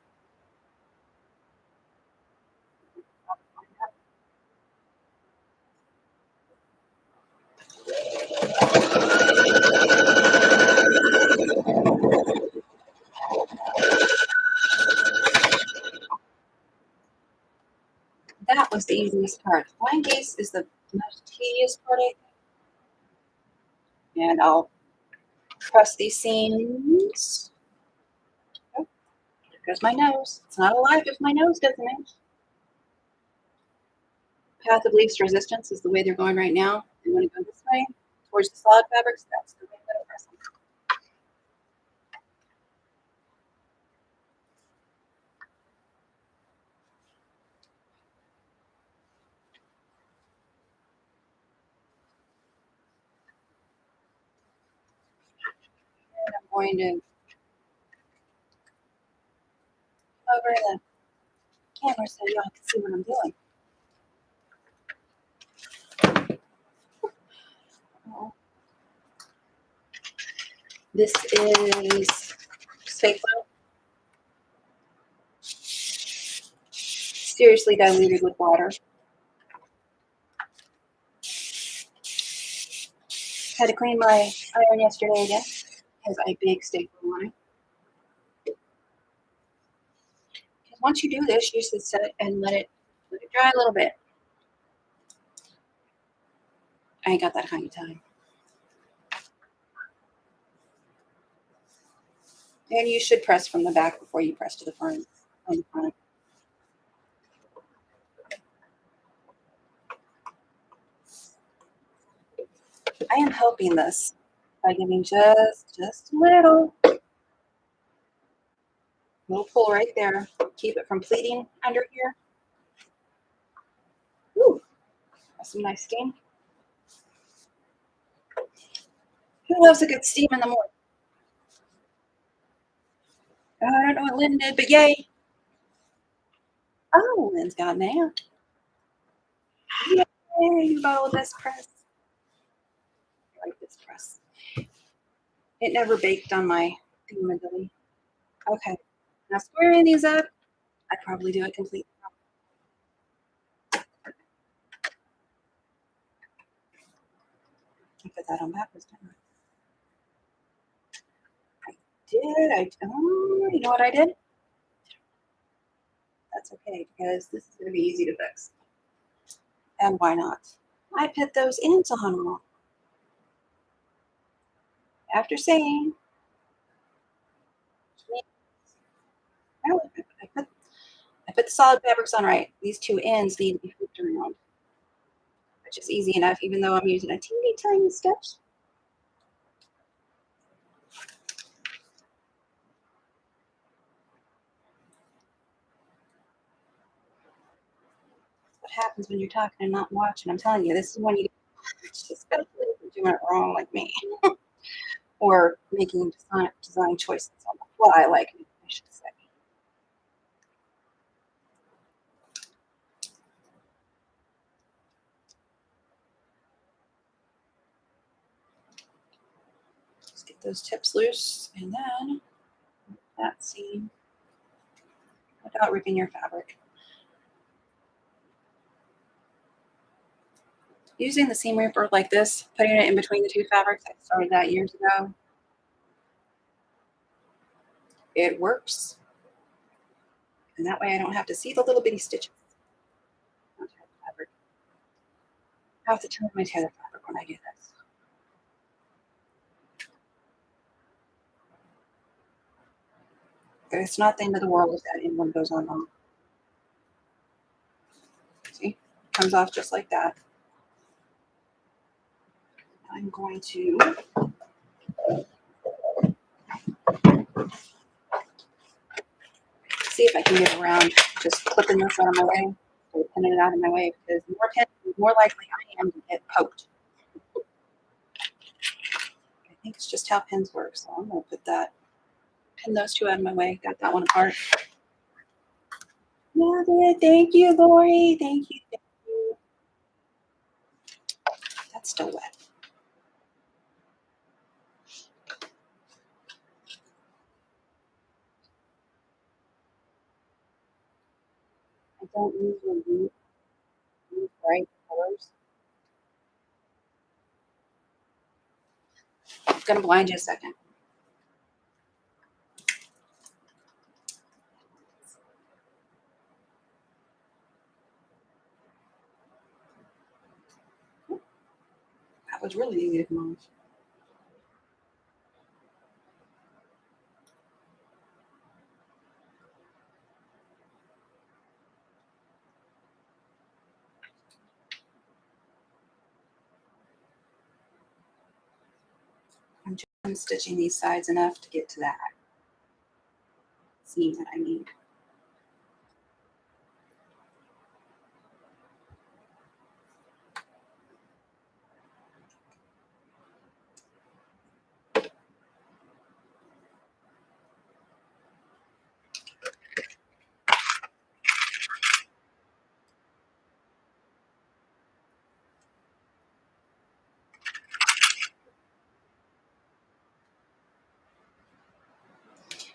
That was the easiest part. Flying geese is the most tedious part, I think. And I'll press these seams. Oh, there goes my nose. It's not alive if my nose doesn't itch. Path of least resistance is the way they're going right now. They want to go this way towards the solid fabrics. That's the way I'm going to press them. And I'm going to over the camera so y'all can see what I'm doing. This is Stapler. Seriously diluted with water. Had to clean my iron yesterday again because I big staple on it. Once you do this, you should set it and let it dry a little bit. I ain't got that kind of time. And you should press from the back before you press to the front. I am helping this by giving just a little pull right there. Keep it from pleating under here. Ooh, that's some nice steam. Who loves a good steam in the morning? Oh, I don't know what Lynn did, but yay. Oh, Lynn's got an there. Yay, you got this press. I like this press. It never baked on my thingamajiggy. Okay, now squaring these up, I'd probably do it completely wrong. I put that on backwards, didn't I? Oh, you know what I did? That's okay, because this is going to be easy to fix. And why not? I put those ends on wrong. After saying, I put the solid fabrics on right. These two ends need to be flipped around, which is easy enough, even though I'm using a teeny tiny stitch. What happens when you're talking and not watching? I'm telling you, this is when you especially if you're doing it wrong like me, or making design choices on the fly, like I should say. Just get those tips loose, and then that seam without ripping your fabric. Using the seam ripper like this, putting it in between the two fabrics, I started that years ago. It works. And that way I don't have to see the little bitty stitches. I have to turn my tether fabric when I do this. But it's not the end of the world if that end one goes on wrong. See, comes off just like that. I'm going to see if I can get around just clipping this out of my way, or pinning it out of my way, because the more likely I am to get poked. I think it's just how pins work, so I'm going to pin those two out of my way. Got that one apart. Yeah, thank you, Lori. Thank you. Thank you. That's still wet. I don't usually use bright colors. I'm going to blind you a second. That was really easy to come off. I'm just stitching these sides enough to get to that seam that I need.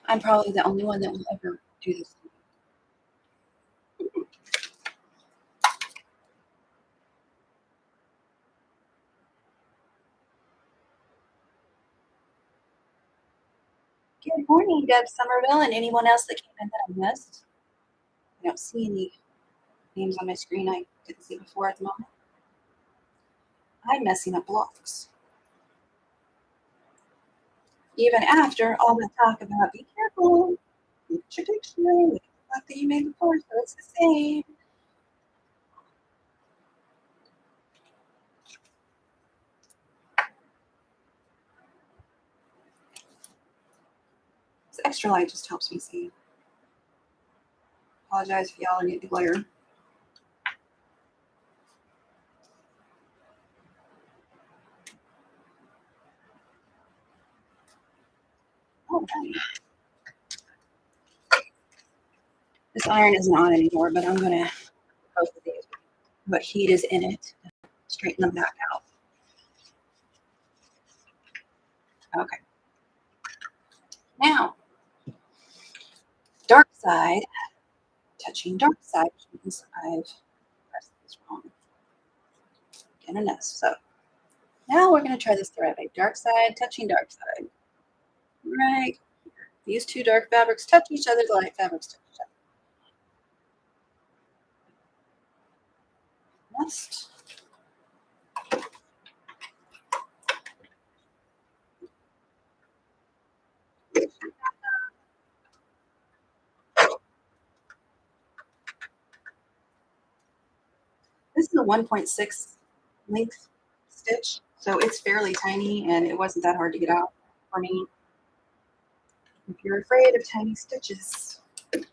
I'm probably the only one that will ever do this. Good morning, Deb Somerville, and anyone else that came in that I missed. I don't see any names on my screen I didn't see before at the moment. I'm messing up blocks. Even after all the talk about be careful, look at your dictionary, look at the block that you made before, so it's the same. This extra light just helps me see. Apologize if y'all are getting glare. Oh, right. This iron isn't on anymore, but I'm gonna both of these. But heat is in it. Straighten them back out. Okay. Now, dark side, touching dark side, which means I've pressed this wrong. Get a nest. So now we're going to try this the right way. Dark side, touching dark side. Right. These two dark fabrics touch each other, the light fabrics touch each other. Nest. This is a 1.6 length stitch, so it's fairly tiny and it wasn't that hard to get out for me. If you're afraid of tiny stitches, I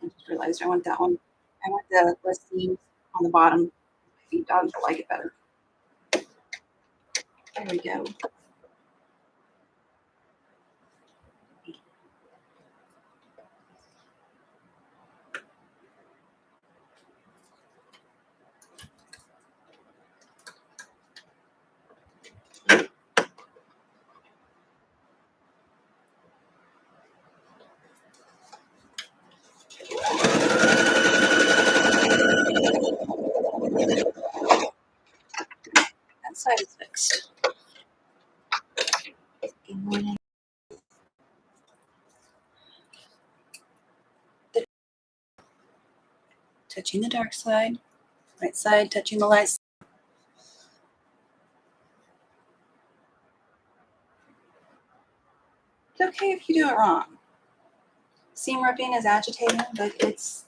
just realized I want that one. I want the less seams on the bottom. I think dogs will like it better. There we go. That side is fixed. Good morning. Touching the dark side, right side touching the light side. It's okay if you do it wrong. Seam ripping is agitating, but it's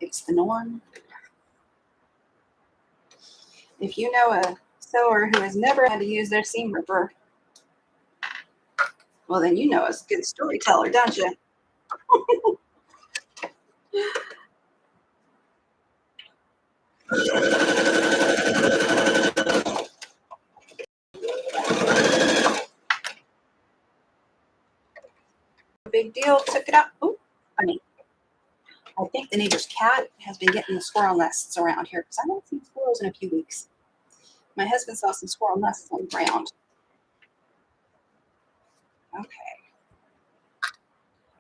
the norm. If you know a sewer who has never had to use their seam ripper, well, then you know a good storyteller, don't you? Big deal. Took it out. Oh, funny. I think the neighbor's cat has been getting the squirrel nests around here because I haven't seen squirrels in a few weeks. My husband saw some squirrel nests on the ground. Okay.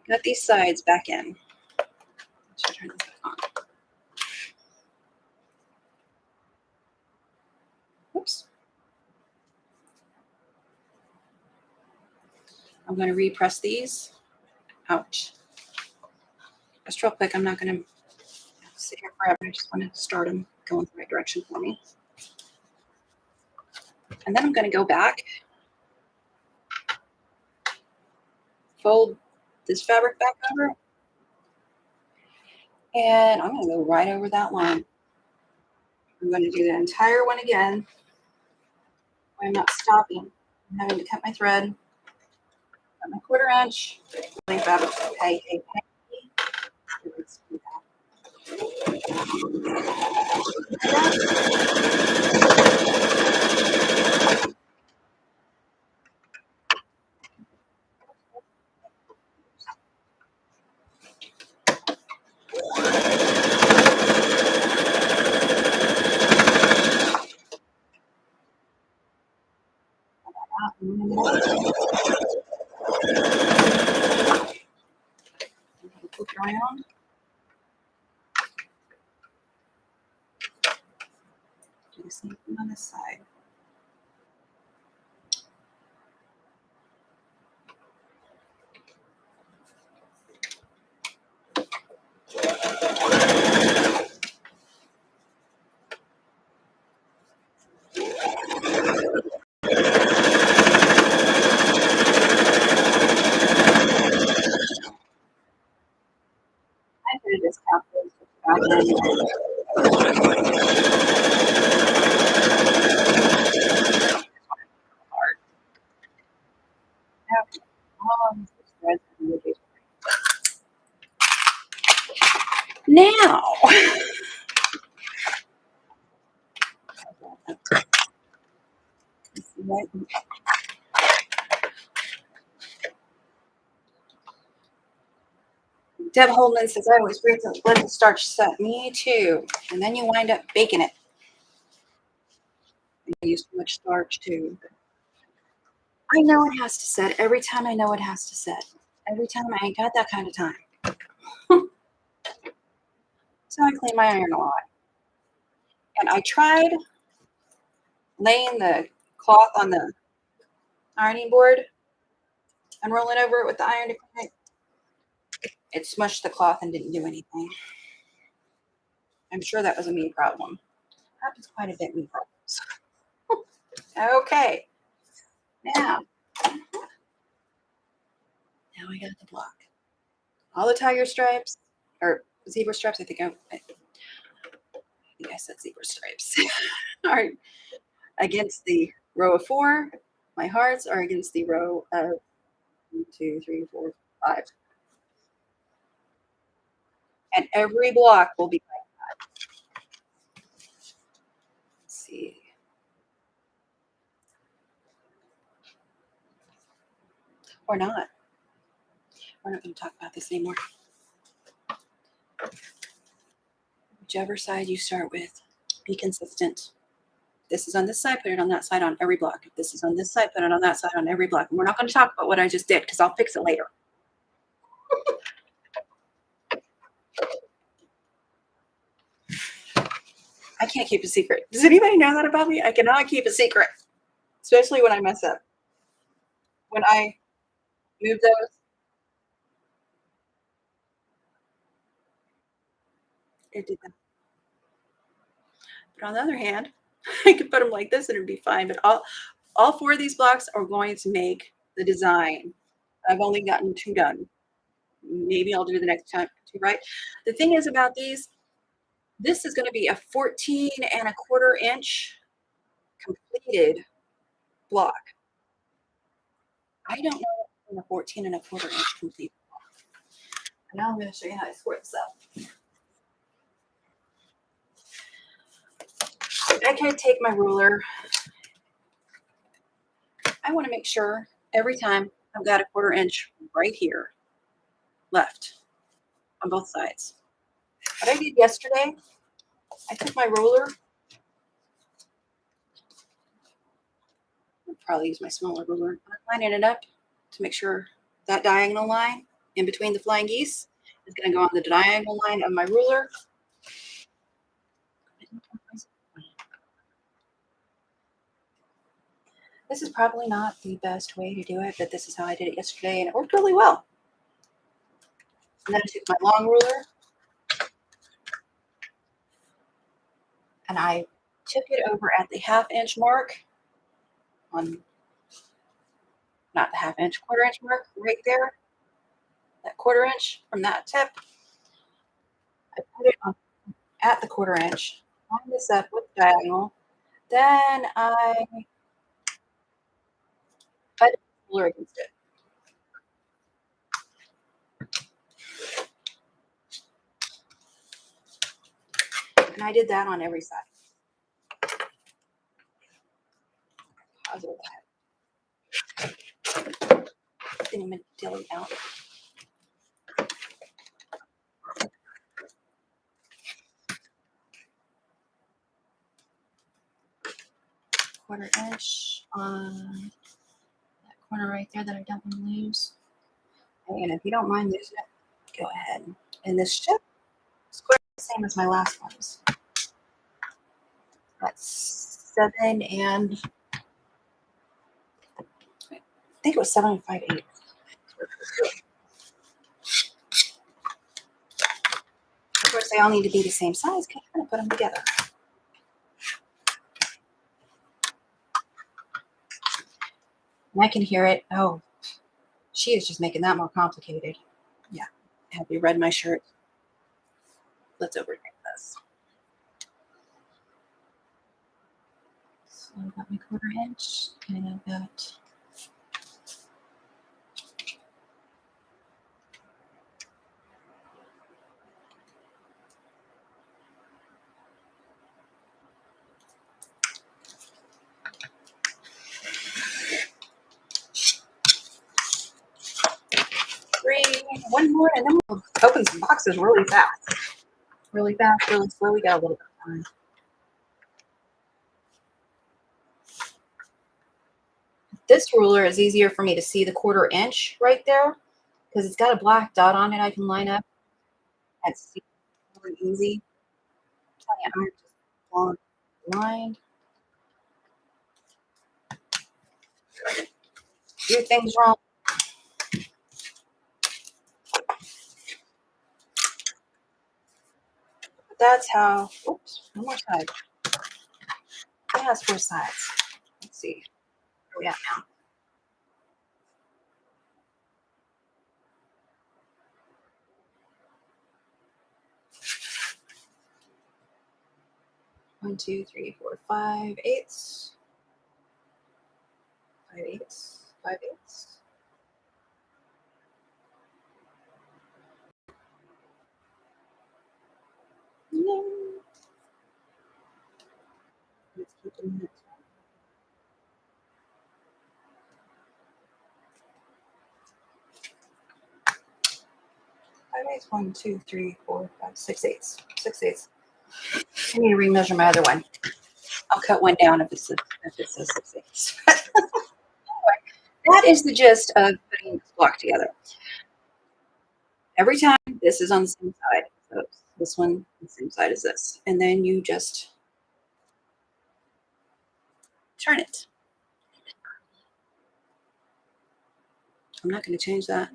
Got these sides back in. Let's turn this back on. Oops. I'm going to repress these. Ouch. Just real quick, I'm not going to sit here forever. I just want to start them going the right direction for me. And then I'm going to go back, fold this fabric back over, and I'm going to go right over that line. I'm going to do the entire one again. I'm not stopping. I'm having to cut my thread, cut my 1/4 inch, lay fabric. Hey. Let's do that. Flip it around. Do the same thing on this side. I could have just calculated now. Deb Holman says, I always let the starch set. Me too. And then you wind up baking it. You use too much starch too. I know it has to set. Every time I know it has to set. Every time I ain't got that kind of time. So I clean my iron a lot. And I tried laying the cloth on the ironing board and rolling over it with the iron to clean it. It smushed the cloth and didn't do anything. I'm sure that was a me problem. Happens quite a bit, me problems. Okay. Now I got the block. All the tiger stripes or zebra stripes. I think I said zebra stripes. All right. Against the row of 4. My hearts are against the row of 1, 2, 3, 4, 5. And every block will be like that. Let's see. Or not. We're not going to talk about this anymore. Whichever side you start with, be consistent. If this is on this side, put it on that side on every block. If this is on this side, put it on that side on every block. And we're not going to talk about what I just did because I'll fix it later. I can't keep a secret. Does anybody know that about me? I cannot keep a secret, especially when I mess up. When I move those, it did that. But on the other hand, I could put them like this and it'd be fine. But all four of these blocks are going to make the design. I've only gotten 2 done. Maybe I'll do the next time 2 right. The thing is about these, this is going to be a 14 1/4 inch completed block. I don't know when a 14 1/4 inch complete. Now I'm going to show you how to square this up. I can take my ruler. I want to make sure every time I've got a 1/4 inch right here left on both sides. What I did yesterday, I took my ruler. I'll probably use my smaller ruler. I'm lining it up to make sure that diagonal line in between the flying geese is going to go on the diagonal line of my ruler. This is probably not the best way to do it, but this is how I did it yesterday, and it worked really well. And then I took my long ruler, and I took it over at the 1/2 inch mark on, not the 1/2 inch, 1/4 inch mark right there, that 1/4 inch from that tip. I put it on at the 1/4 inch, line this up with the diagonal. Then I put the ruler against it. And I did that on every side. Positive that. Then I'm dilly out. Quarter inch on that corner right there that I don't want to lose. And if you don't mind losing it, go ahead. And this should square the same as my last ones. That's 7 and I think it was 7 5/8. Of course, they all need to be the same size because you're going to put them together. And I can hear it. Oh, she is just making that more complicated. Yeah. Have you read my shirt? Let's overthink this. So I've got my 1/4 inch and I've got one more, and then we'll open some boxes really fast. Really fast, really slow. We got a little bit of time. This ruler is easier for me to see the 1/4 inch right there because it's got a black dot on it I can line up and see really easy. I'm just long lined. Do things wrong. But that's how, oops, one more side. It has 4 sides. Let's see where we at now. One, 2, 3, 4, 5/8. 5/8. 5/8. No. Let's keep doing this. 5/8. 1, 2, 3, 4, 5, 6/8. 6/8. I need to remeasure my other one. I'll cut one down if it's a 6/8. Anyway, that is the gist of putting this block together. Every time, this is on the same side. So this one, the same side as this. And then you just Turn it. I'm not going to change that.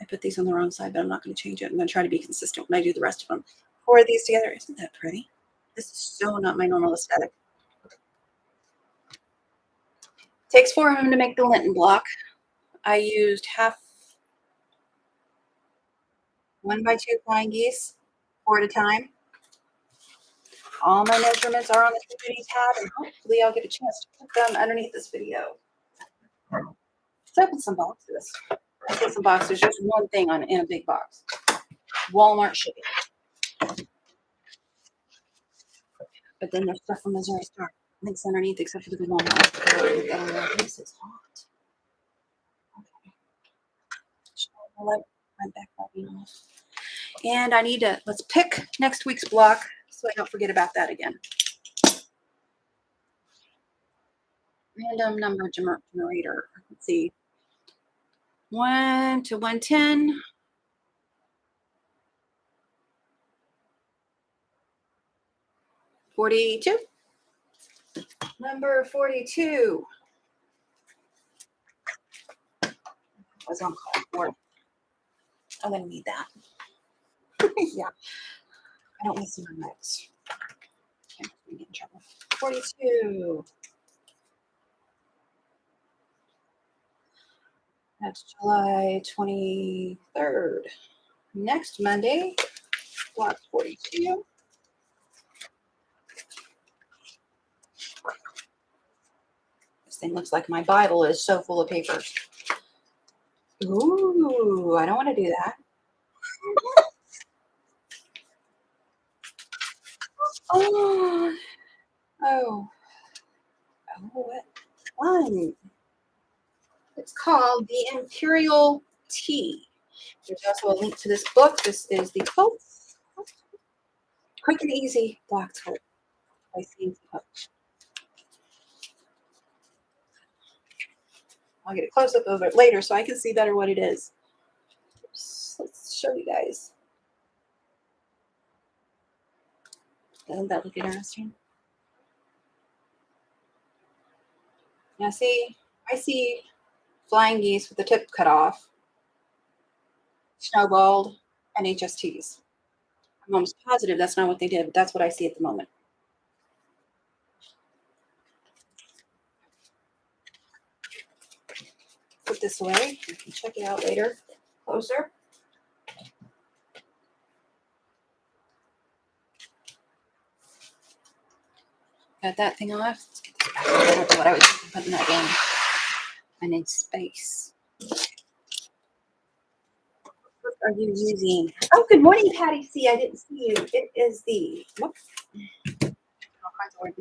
I put these on the wrong side, but I'm not going to change it. I'm going to try to be consistent when I do the rest of them. 4 of these together. Isn't that pretty? This is so not my normal aesthetic. Takes 4 of them to make the Linton block. I used half 1x2 flying geese, 4 at a time. All my measurements are on the community tab, and hopefully I'll get a chance to put them underneath this video. Let's open some boxes. I put some boxes, just one thing in a big box. Walmart shipping. But then there's stuff from Missouri Star. Links underneath except for the good Walmart. This is hot. Okay. My back being off. And I need to, let's pick next week's block so I don't forget about that again. Random number generator. Let's see. 1 to 110. 42. Number 42. Was on call for. I'm going to need that. Yeah. I don't want to see my notes. I'm going to get in trouble. 42. That's July 23rd. Next Monday, block 42. This thing looks like my Bible is so full of papers. Ooh, I don't want to do that. Oh, what fun. It's called the Imperial Tea. There's also a link to this book. This is the Quilt. Quick and Easy Block Quilt by CNC Publishing. I'll get a close-up of it later so I can see better what it is. Let's show you guys. Doesn't that look interesting? Now see, I see flying geese with the tip cut off, snowballed, and HSTs. I'm almost positive that's not what they did, but that's what I see at the moment. Put this away. You can check it out later. Closer. Got that thing off. Let's get this back. I don't know what I was putting that in. I need space. What are you using? Oh, good morning, Patty C. I didn't see you. It is the whoops. All kinds of words.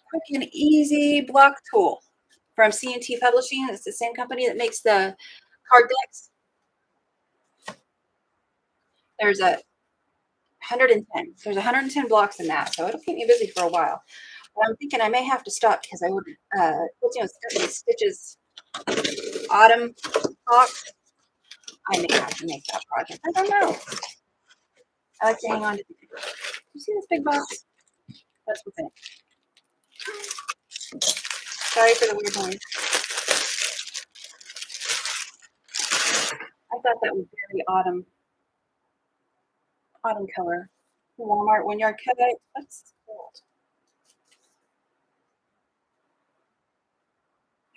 Quick and Easy Block Tool from CNT Publishing. It's the same company that makes the card decks. There's 110. There's 110 blocks in that, so it'll keep me busy for a while. But I'm thinking I may have to stop because I would, Stitches Autumn box. I may have to make that project. I don't know. I like to hang on to the paper. You see this big box? That's what's in it. Sorry for the weird noise. I thought that was very autumn color. Walmart one yard cut. What's called?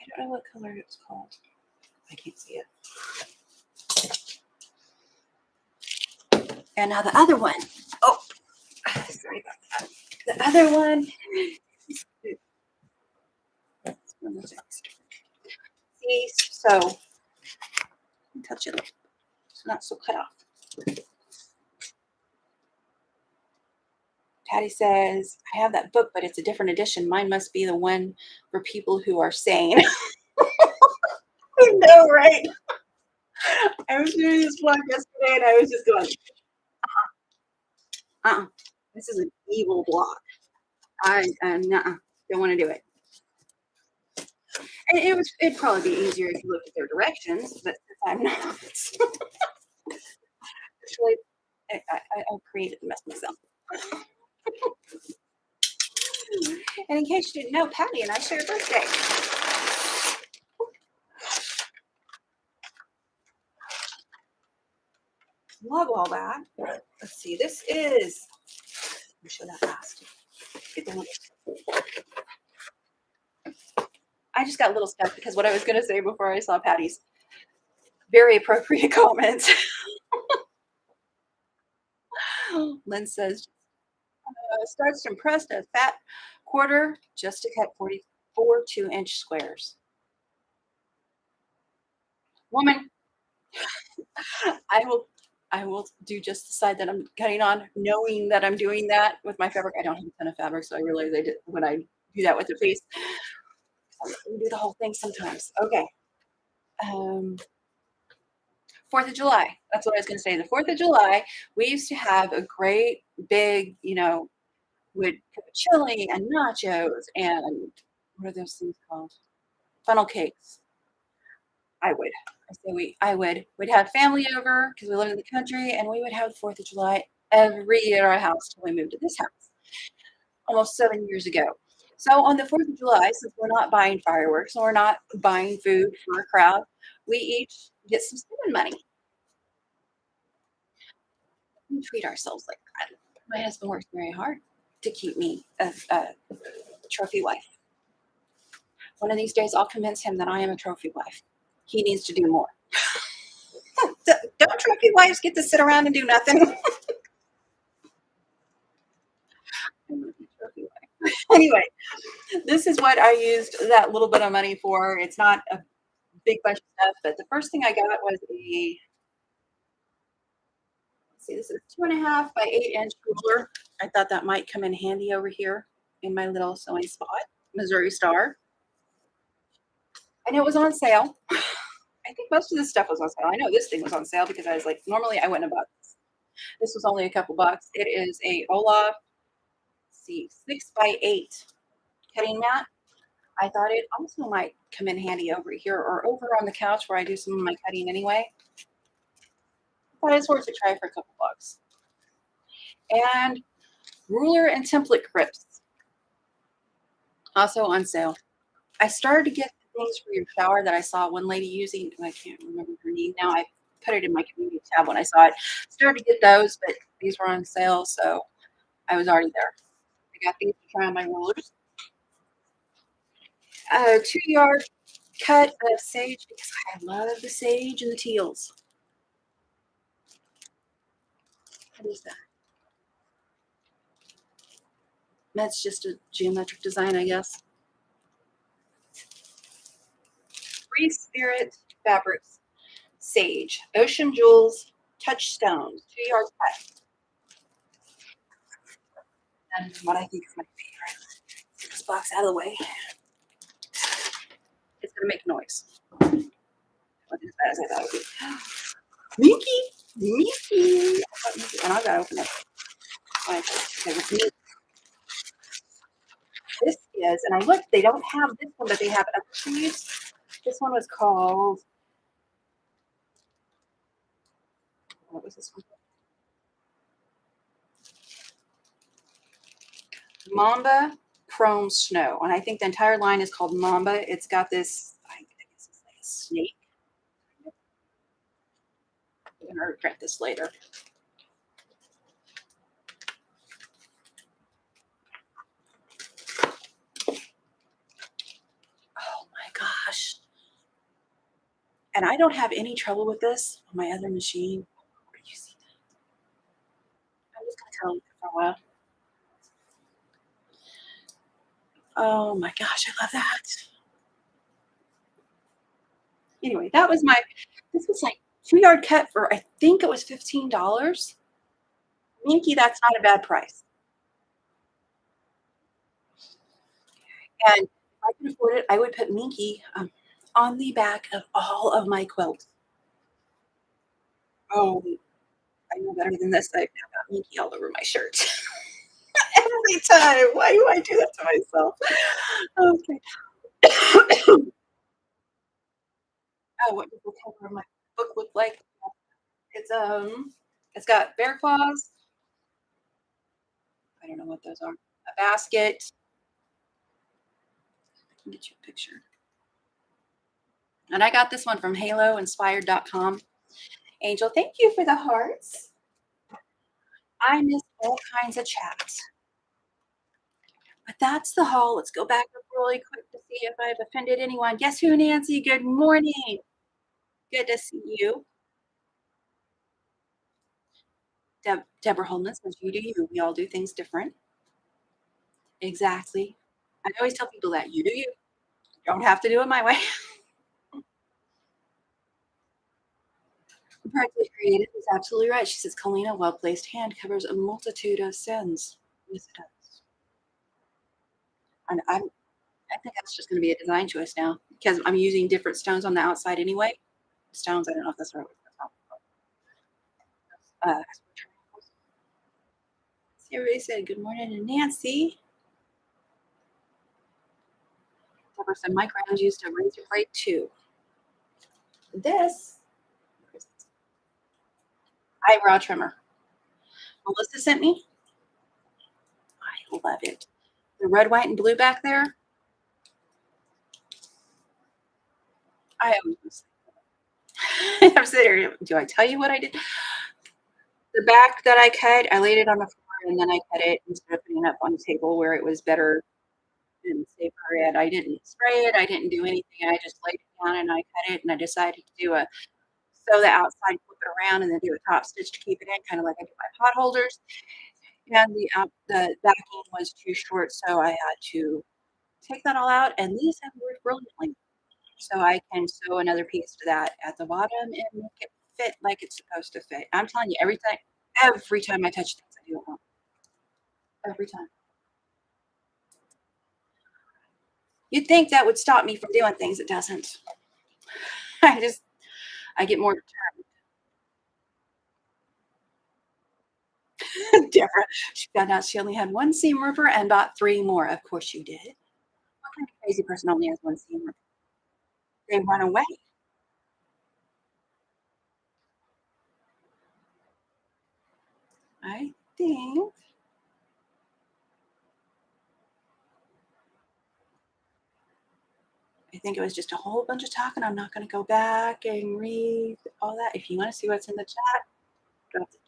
I don't know what color it was called. I can't see it. And now the other one. Oh, sorry about that. The other one. See, so touch it. It's not so cut off. Patty says, I have that book, but it's a different edition. Mine must be the one for people who are sane. I know, right? I was doing this vlog yesterday and I was just going, this is an evil block. Don't want to do it. And it'd probably be easier if you looked at their directions, but since I'm not. Actually, I created the mess myself. And in case you didn't know, Patty and I share a birthday. Love all that. Let's see. This is. I'm sure that fast. I just got a little stuck because what I was going to say before I saw Patty's very appropriate comments. Lynn says, starts from pressed a fat quarter just to cut 44 2-inch squares. Woman, I will do just the side that I'm cutting on, knowing that I'm doing that with my fabric. I don't have a ton of fabric, so I realize I did when I do that with the face. We do the whole thing sometimes. Okay. 4th of July. That's what I was going to say. The 4th of July, we used to have a great big, would put chili and nachos and what are those things called? Funnel cakes. I would. I would. We'd have family over because we lived in the country, and we would have the 4th of July every year at our house till we moved to this house almost 7 years ago. So on the 4th of July, since we're not buying fireworks and we're not buying food for a crowd, we each get some spending money. We treat ourselves like that. My husband works very hard to keep me a trophy wife. One of these days, I'll convince him that I am a trophy wife. He needs to do more. Don't trophy wives get to sit around and do nothing? Anyway, this is what I used that little bit of money for. It's not a big bunch of stuff, but the first thing I got was this is 2.5 by 8-inch ruler. I thought that might come in handy over here in my little sewing spot, Missouri Star. And it was on sale. I think most of this stuff was on sale. I know this thing was on sale because I was like, normally I wouldn't have bought this. This was only a couple bucks. It is a Olaf, 6 by 8 cutting mat. I thought it also might come in handy over here or over on the couch where I do some of my cutting anyway. I thought it's worth a try for a couple bucks. And ruler and template grips, also on sale. I started to get things for your shower that I saw one lady using. I can't remember her name now. I put it in my community tab when I saw it. Started to get those, but these were on sale, so I was already there. I got these to try on my rulers. A 2-yard cut of sage because I love the sage and the teals. What is that? That's just a geometric design, I guess. Free Spirit Fabrics, Sage, Ocean Jewels, Touchstones, 2-yard cut. And what I think is my favorite. Get this box out of the way. It's going to make noise. Not as bad as I thought it would be. Minky! And I've got to open it. This is, and I looked, they don't have this one, but they have other trees. This one was called, what was this one? Mamba Chrome Snow. And I think the entire line is called Mamba. It's got this, I guess it's like a snake. I'm going to regret this later. Oh my gosh. And I don't have any trouble with this on my other machine. Can you see that? I'm just going to tell you for a while. Oh my gosh, I love that. Anyway, this was like 2-yard cut for, I think it was $15. Minky, that's not a bad price. And if I could afford it, I would put Minky on the back of all of my quilts. Oh, I know better than this. I've now got Minky all over my shirt. Every time. Why do I do that to myself? Okay. Oh, what does the cover of my book look like? It's got bear claws. I don't know what those are. A basket, I'll get you a picture. And I got this one from haloinspired.com. Angel, thank you for the hearts. I miss all kinds of chats. But that's the haul. Let's go back up really quick to see if I've offended anyone. Guess who, Nancy? Good morning. Good to see you. Deborah Holman says, you do you. We all do things different. Exactly. I always tell people that. You do you. You don't have to do it my way. Practically creative is absolutely right. She says, Coleen, a well-placed hand covers a multitude of sins. Yes, it does. And I think that's just going to be a design choice now because I'm using different stones on the outside anyway. Stones, I don't know if that's the right word. See, everybody said good morning to Nancy. Deborah said my ground used a razor blade too. This eyebrow trimmer. Melissa sent me. I love it. The red, white, and blue back there. I always I'm sitting here. Do I tell you what I did? The back that I cut, I laid it on the floor and then I cut it instead of putting it up on the table where it was better and safer. And I didn't spray it. I didn't do anything. I just laid it down and I cut it and I decided to do a sew the outside, flip it around, and then do a top stitch to keep it in, kind of like I do my pot holders. And the backing was too short, so I had to take that all out. And these have worked brilliantly. So I can sew another piece to that at the bottom and make it fit like it's supposed to fit. I'm telling you, every time I touch things, I do it wrong. Every time. You'd think that would stop me from doing things. It doesn't. I get more determined. Deborah, she found out she only had one seam ripper and bought 3 more. Of course you did. What kind of crazy person only has one seam ripper? They run away. I think it was just a whole bunch of talking. I'm not going to go back and read all that. If you want to see what's in the chat, drop the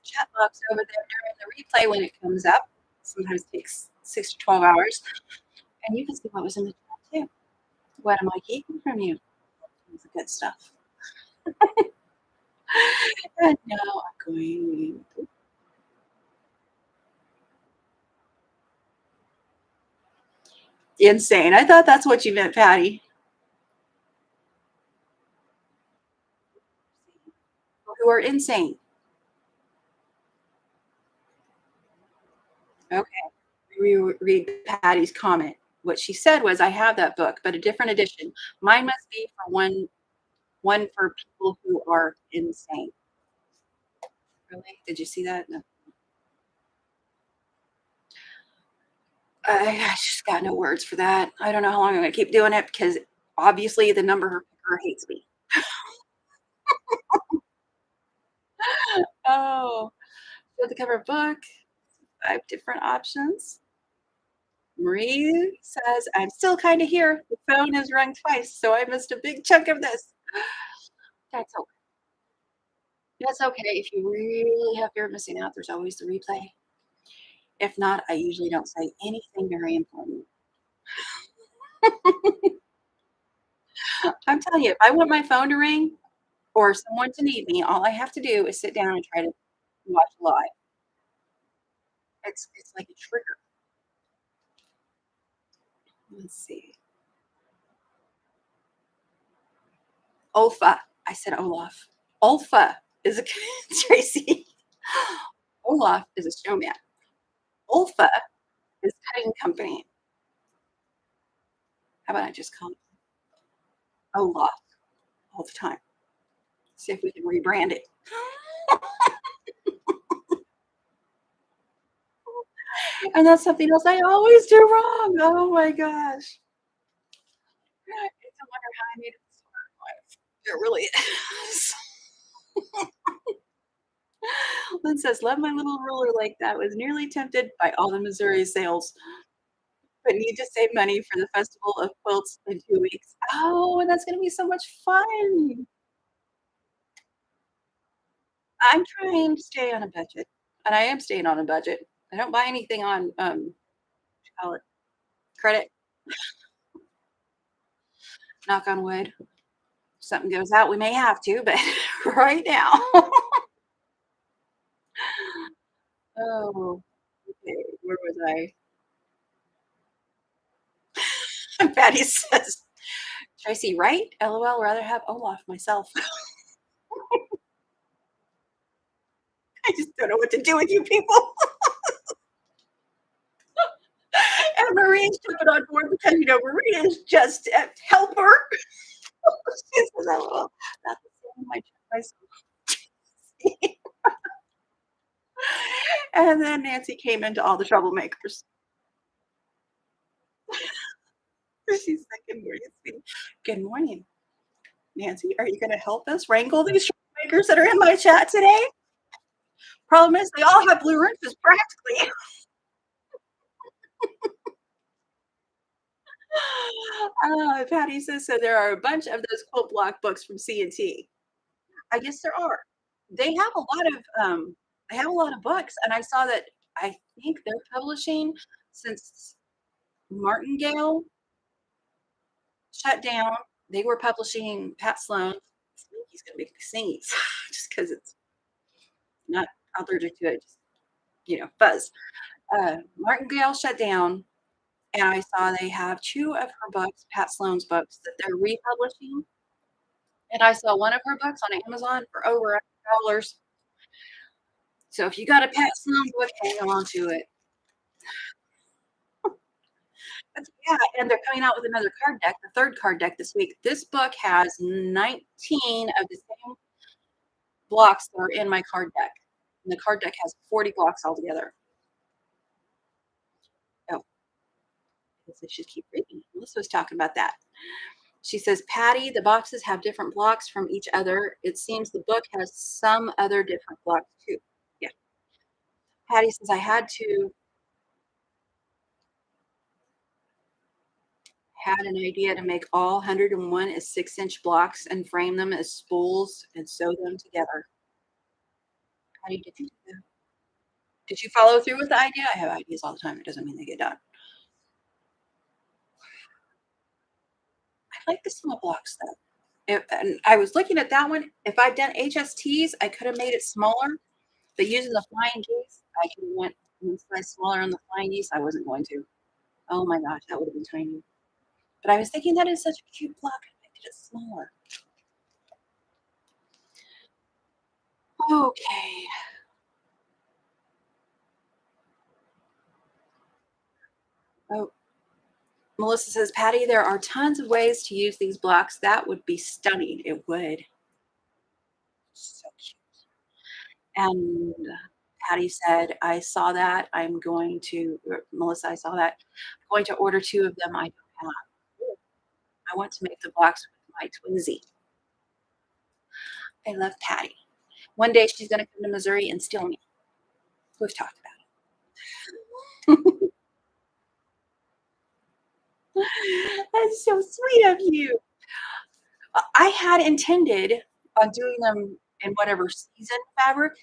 chat box over there during the replay when it comes up. Sometimes it takes 6 to 12 hours. And you can see what was in the chat too. What am I keeping from you? It's good stuff. And now I'm going to insane. I thought that's what you meant, Patty. Who are insane. Okay. Read Patty's comment. What she said was, I have that book, but a different edition. Mine must be for one for people who are insane. Really? Did you see that? No. I just got no words for that. I don't know how long I'm going to keep doing it because obviously the number picker hates me. Oh, so the cover book, 5 different options. Marie says, I'm still kind of here. The phone has rung twice, so I missed a big chunk of this. That's okay. That's okay. If you really have fear of missing out, there's always the replay. If not, I usually don't say anything very important. I'm telling you, if I want my phone to ring or someone to need me, all I have to do is sit down and try to watch live. It's like a trigger. Let's see. Olfa. I said Olaf. Olfa is a Tracy. Olaf is a showman. Olfa is cutting company. How about I just call it Olaf all the time? See if we can rebrand it. And that's something else I always do wrong. Oh my gosh. It's a wonder how I made it this far in life. It really is. Lynn says, love my little ruler like that. Was nearly tempted by all the Missouri sales. but need to save money for the Festival of Quilts in 2 weeks. Oh, that's gonna be so much fun. I'm trying to stay on a budget, and I am staying on a budget. I don't buy anything on, what you call it, credit, knock on wood. If something goes out, we may have to, but right now. Oh, okay, where was I? Patty says, "Tracy, right? LOL, rather have Olaf myself." I just don't know what to do with you people. And Maria's jumping on board because, Maria is just a helper. She says, "LOL, not the same, myself." And then Nancy came into all the troublemakers. She said, "Good morning, sweetie." "Good morning, Nancy. Are you gonna help us wrangle these troublemakers that are in my chat today?" Problem is they all have blue wrenches practically. Patty says, "So there are a bunch of those quilt block books from C&T." I guess there are. They have a lot of, they have a lot of books, and I saw that I think they're publishing since Martingale shut down, they were publishing Pat Sloan. He's gonna make me sneeze just because it's not allergic to it, just, buzz. Martingale shut down, and I saw they have 2 of her books, Pat Sloan's books, that they're republishing, and I saw one of her books on Amazon for over $100. So if you got a Pat Sloan book, hang on to it. Yeah, and they're coming out with another card deck, the 3rd card deck this week. This book has 19 of the same blocks that are in my card deck, and the card deck has 40 blocks altogether. Oh, I guess I should keep reading. Melissa was talking about that. She says, "Patty, the boxes have different blocks from each other. It seems the book has some other different blocks too." Yeah. Patty says, "I had an idea to make all 101 as 6-inch blocks and frame them as spools and sew them together." Patty, did you do that? Did you follow through with the idea? I have ideas all the time. It doesn't mean they get done. I like the small blocks though. And I was looking at that one. If I'd done HSTs, I could have made it smaller, but using the flying geese, I could have went one size smaller on the flying geese. I wasn't going to. Oh my gosh, that would have been tiny. But I was thinking that is such a cute block. I did it smaller. Okay. Oh, Melissa says, "Patty, there are tons of ways to use these blocks. That would be stunning. It would." So cute. And Patty said, "I saw that. I'm going to," or Melissa, "I saw that. I'm going to order 2 of them. I don't have. I want to make the blocks with my twinsy." I love Patty. One day she's gonna come to Missouri and steal me. We've talked about it. That's so sweet of you. I had intended on doing them in whatever season fabric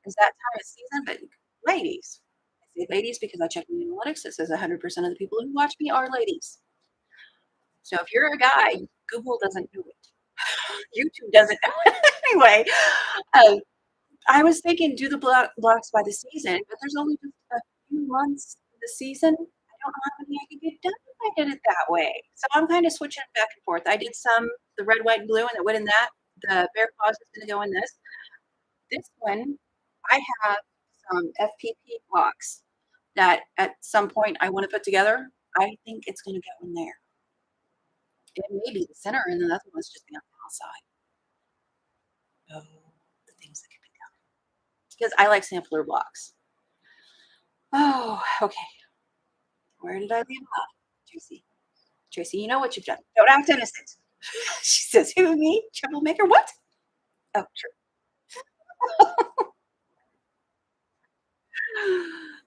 is that time of season, but ladies, I say ladies because I checked the analytics. It says 100% of the people who watch me are ladies. So if you're a guy, Google doesn't do it. YouTube doesn't know it. Anyway, uh, I was thinking do the blocks by the season, but there's only just a few months in the season. I don't know how many I could get done if I did it that way. So I'm kind of switching back and forth. I did some the red, white, and blue, and it went in that. The bear claws is going to go in this. This one, I have some FPP blocks that at some point I want to put together. I think it's going to go in there. It may be the center, and then the other one's just be on the outside. Oh, the things that can be done. Because I like sampler blocks. Oh, okay. Where did I leave off? Tracy. Tracy, you know what you've done. Don't act innocent. She says, "Who, me? Troublemaker? What?" Oh, true.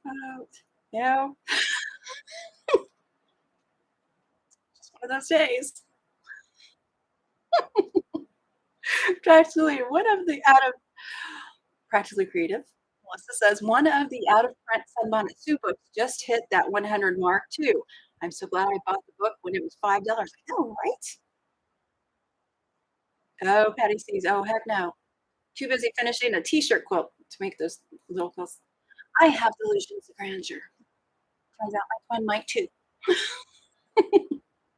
Oh, you know, one of those days. Practically one of the out of Practically Creative. Melissa says, "One of the out-of-print Sunbonnet Sue books just hit that 100 mark too. I'm so glad I bought the book when it was $5." I know, right? Oh, Patty sees, oh, heck no. Too busy finishing a T-shirt quilt to make those little quilts. I have delusions of grandeur. Turns out my twin might too.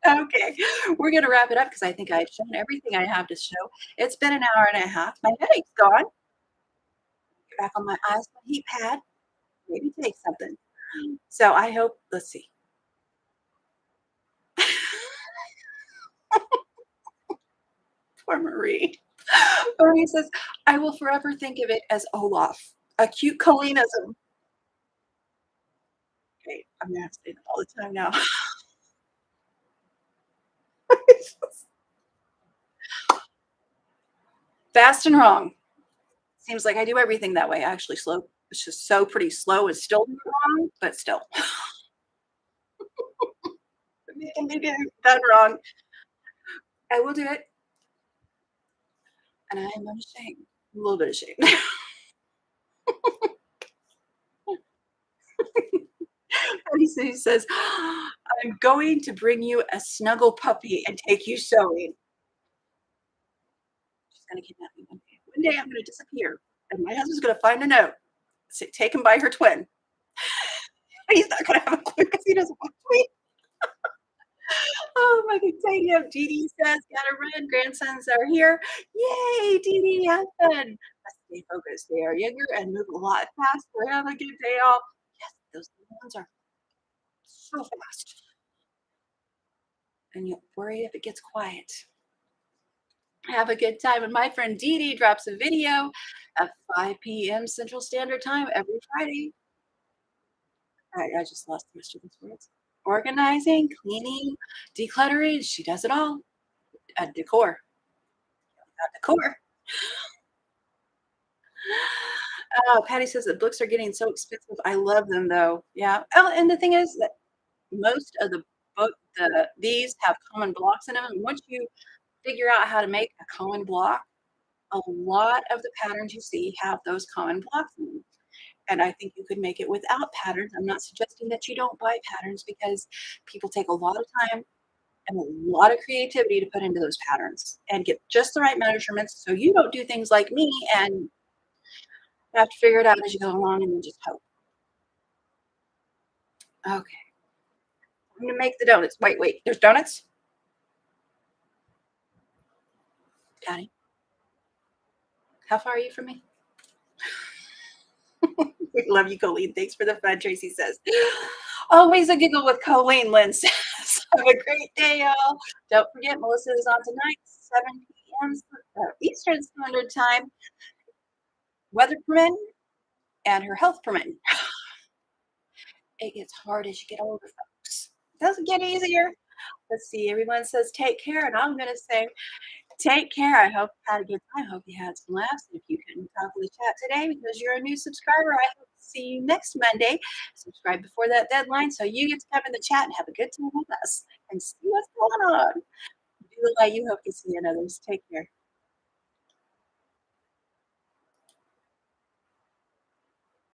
Okay, we're gonna wrap it up because I think I've shown everything I have to show. It's been an hour and a half. My headache's gone. Get back on my eyes, my heat pad, maybe take something. So I hope, let's see. Poor Marie. Marie says, "I will forever think of it as Olaf, a cute Coleenism." Okay, I'm gonna have to say that all the time now. Fast and wrong. Seems like I do everything that way. Actually, slow. It's just so pretty slow and still do it wrong, but still. Making me do that wrong. I will do it, and I am unashamed. A little bit ashamed. He says, "I'm going to bring you a snuggle puppy and take you sewing." She's gonna kidnap me one day. One day I'm gonna disappear, and my husband's gonna find a note, taken by her twin. He's not gonna have a clue because he doesn't watch me. Oh my god, thank you. Dee Dee says, "Gotta run. Grandsons are here." Yay, Dee Dee, have fun. Let's stay focused. They are younger and move a lot faster. Have a good day, all. Yes, those little ones are so fast. And you worry if it gets quiet. Have a good time. And my friend Dee Dee drops a video at 5 p.m. Central Standard Time every Friday. I just lost the rest of those words. Organizing, cleaning, decluttering. She does it all. Decor. Decor. Oh, Patty says the books are getting so expensive. I love them though. Yeah. Oh, and the thing is that most of these have common blocks in them. And once you figure out how to make a common block, a lot of the patterns you see have those common blocks in them. And I think you could make it without patterns. I'm not suggesting that you don't buy patterns because people take a lot of time and a lot of creativity to put into those patterns and get just the right measurements so you don't do things like me and have to figure it out as you go along and then just hope. Okay, I'm gonna make the donuts. Wait, there's donuts? Patty, how far are you from me? We love you, Coleen. Thanks for the fun, Tracy says. Always a giggle with Coleen, Lynn says. Have a great day, y'all. Don't forget, Melissa is on tonight, 7 p.m. Eastern Standard Time, weather permitting and her health permitting. It gets hard as you get older, folks. It doesn't get easier. Let's see. Everyone says take care, and I'm going to say take care. I hope you had a good time. I hope you had some laughs. If you couldn't talk in the chat today because you're a new subscriber, I hope to see you next Monday. Subscribe before that deadline so you get to come in the chat and have a good time with us and see what's going on. Do the light you hope to see in others. Take care.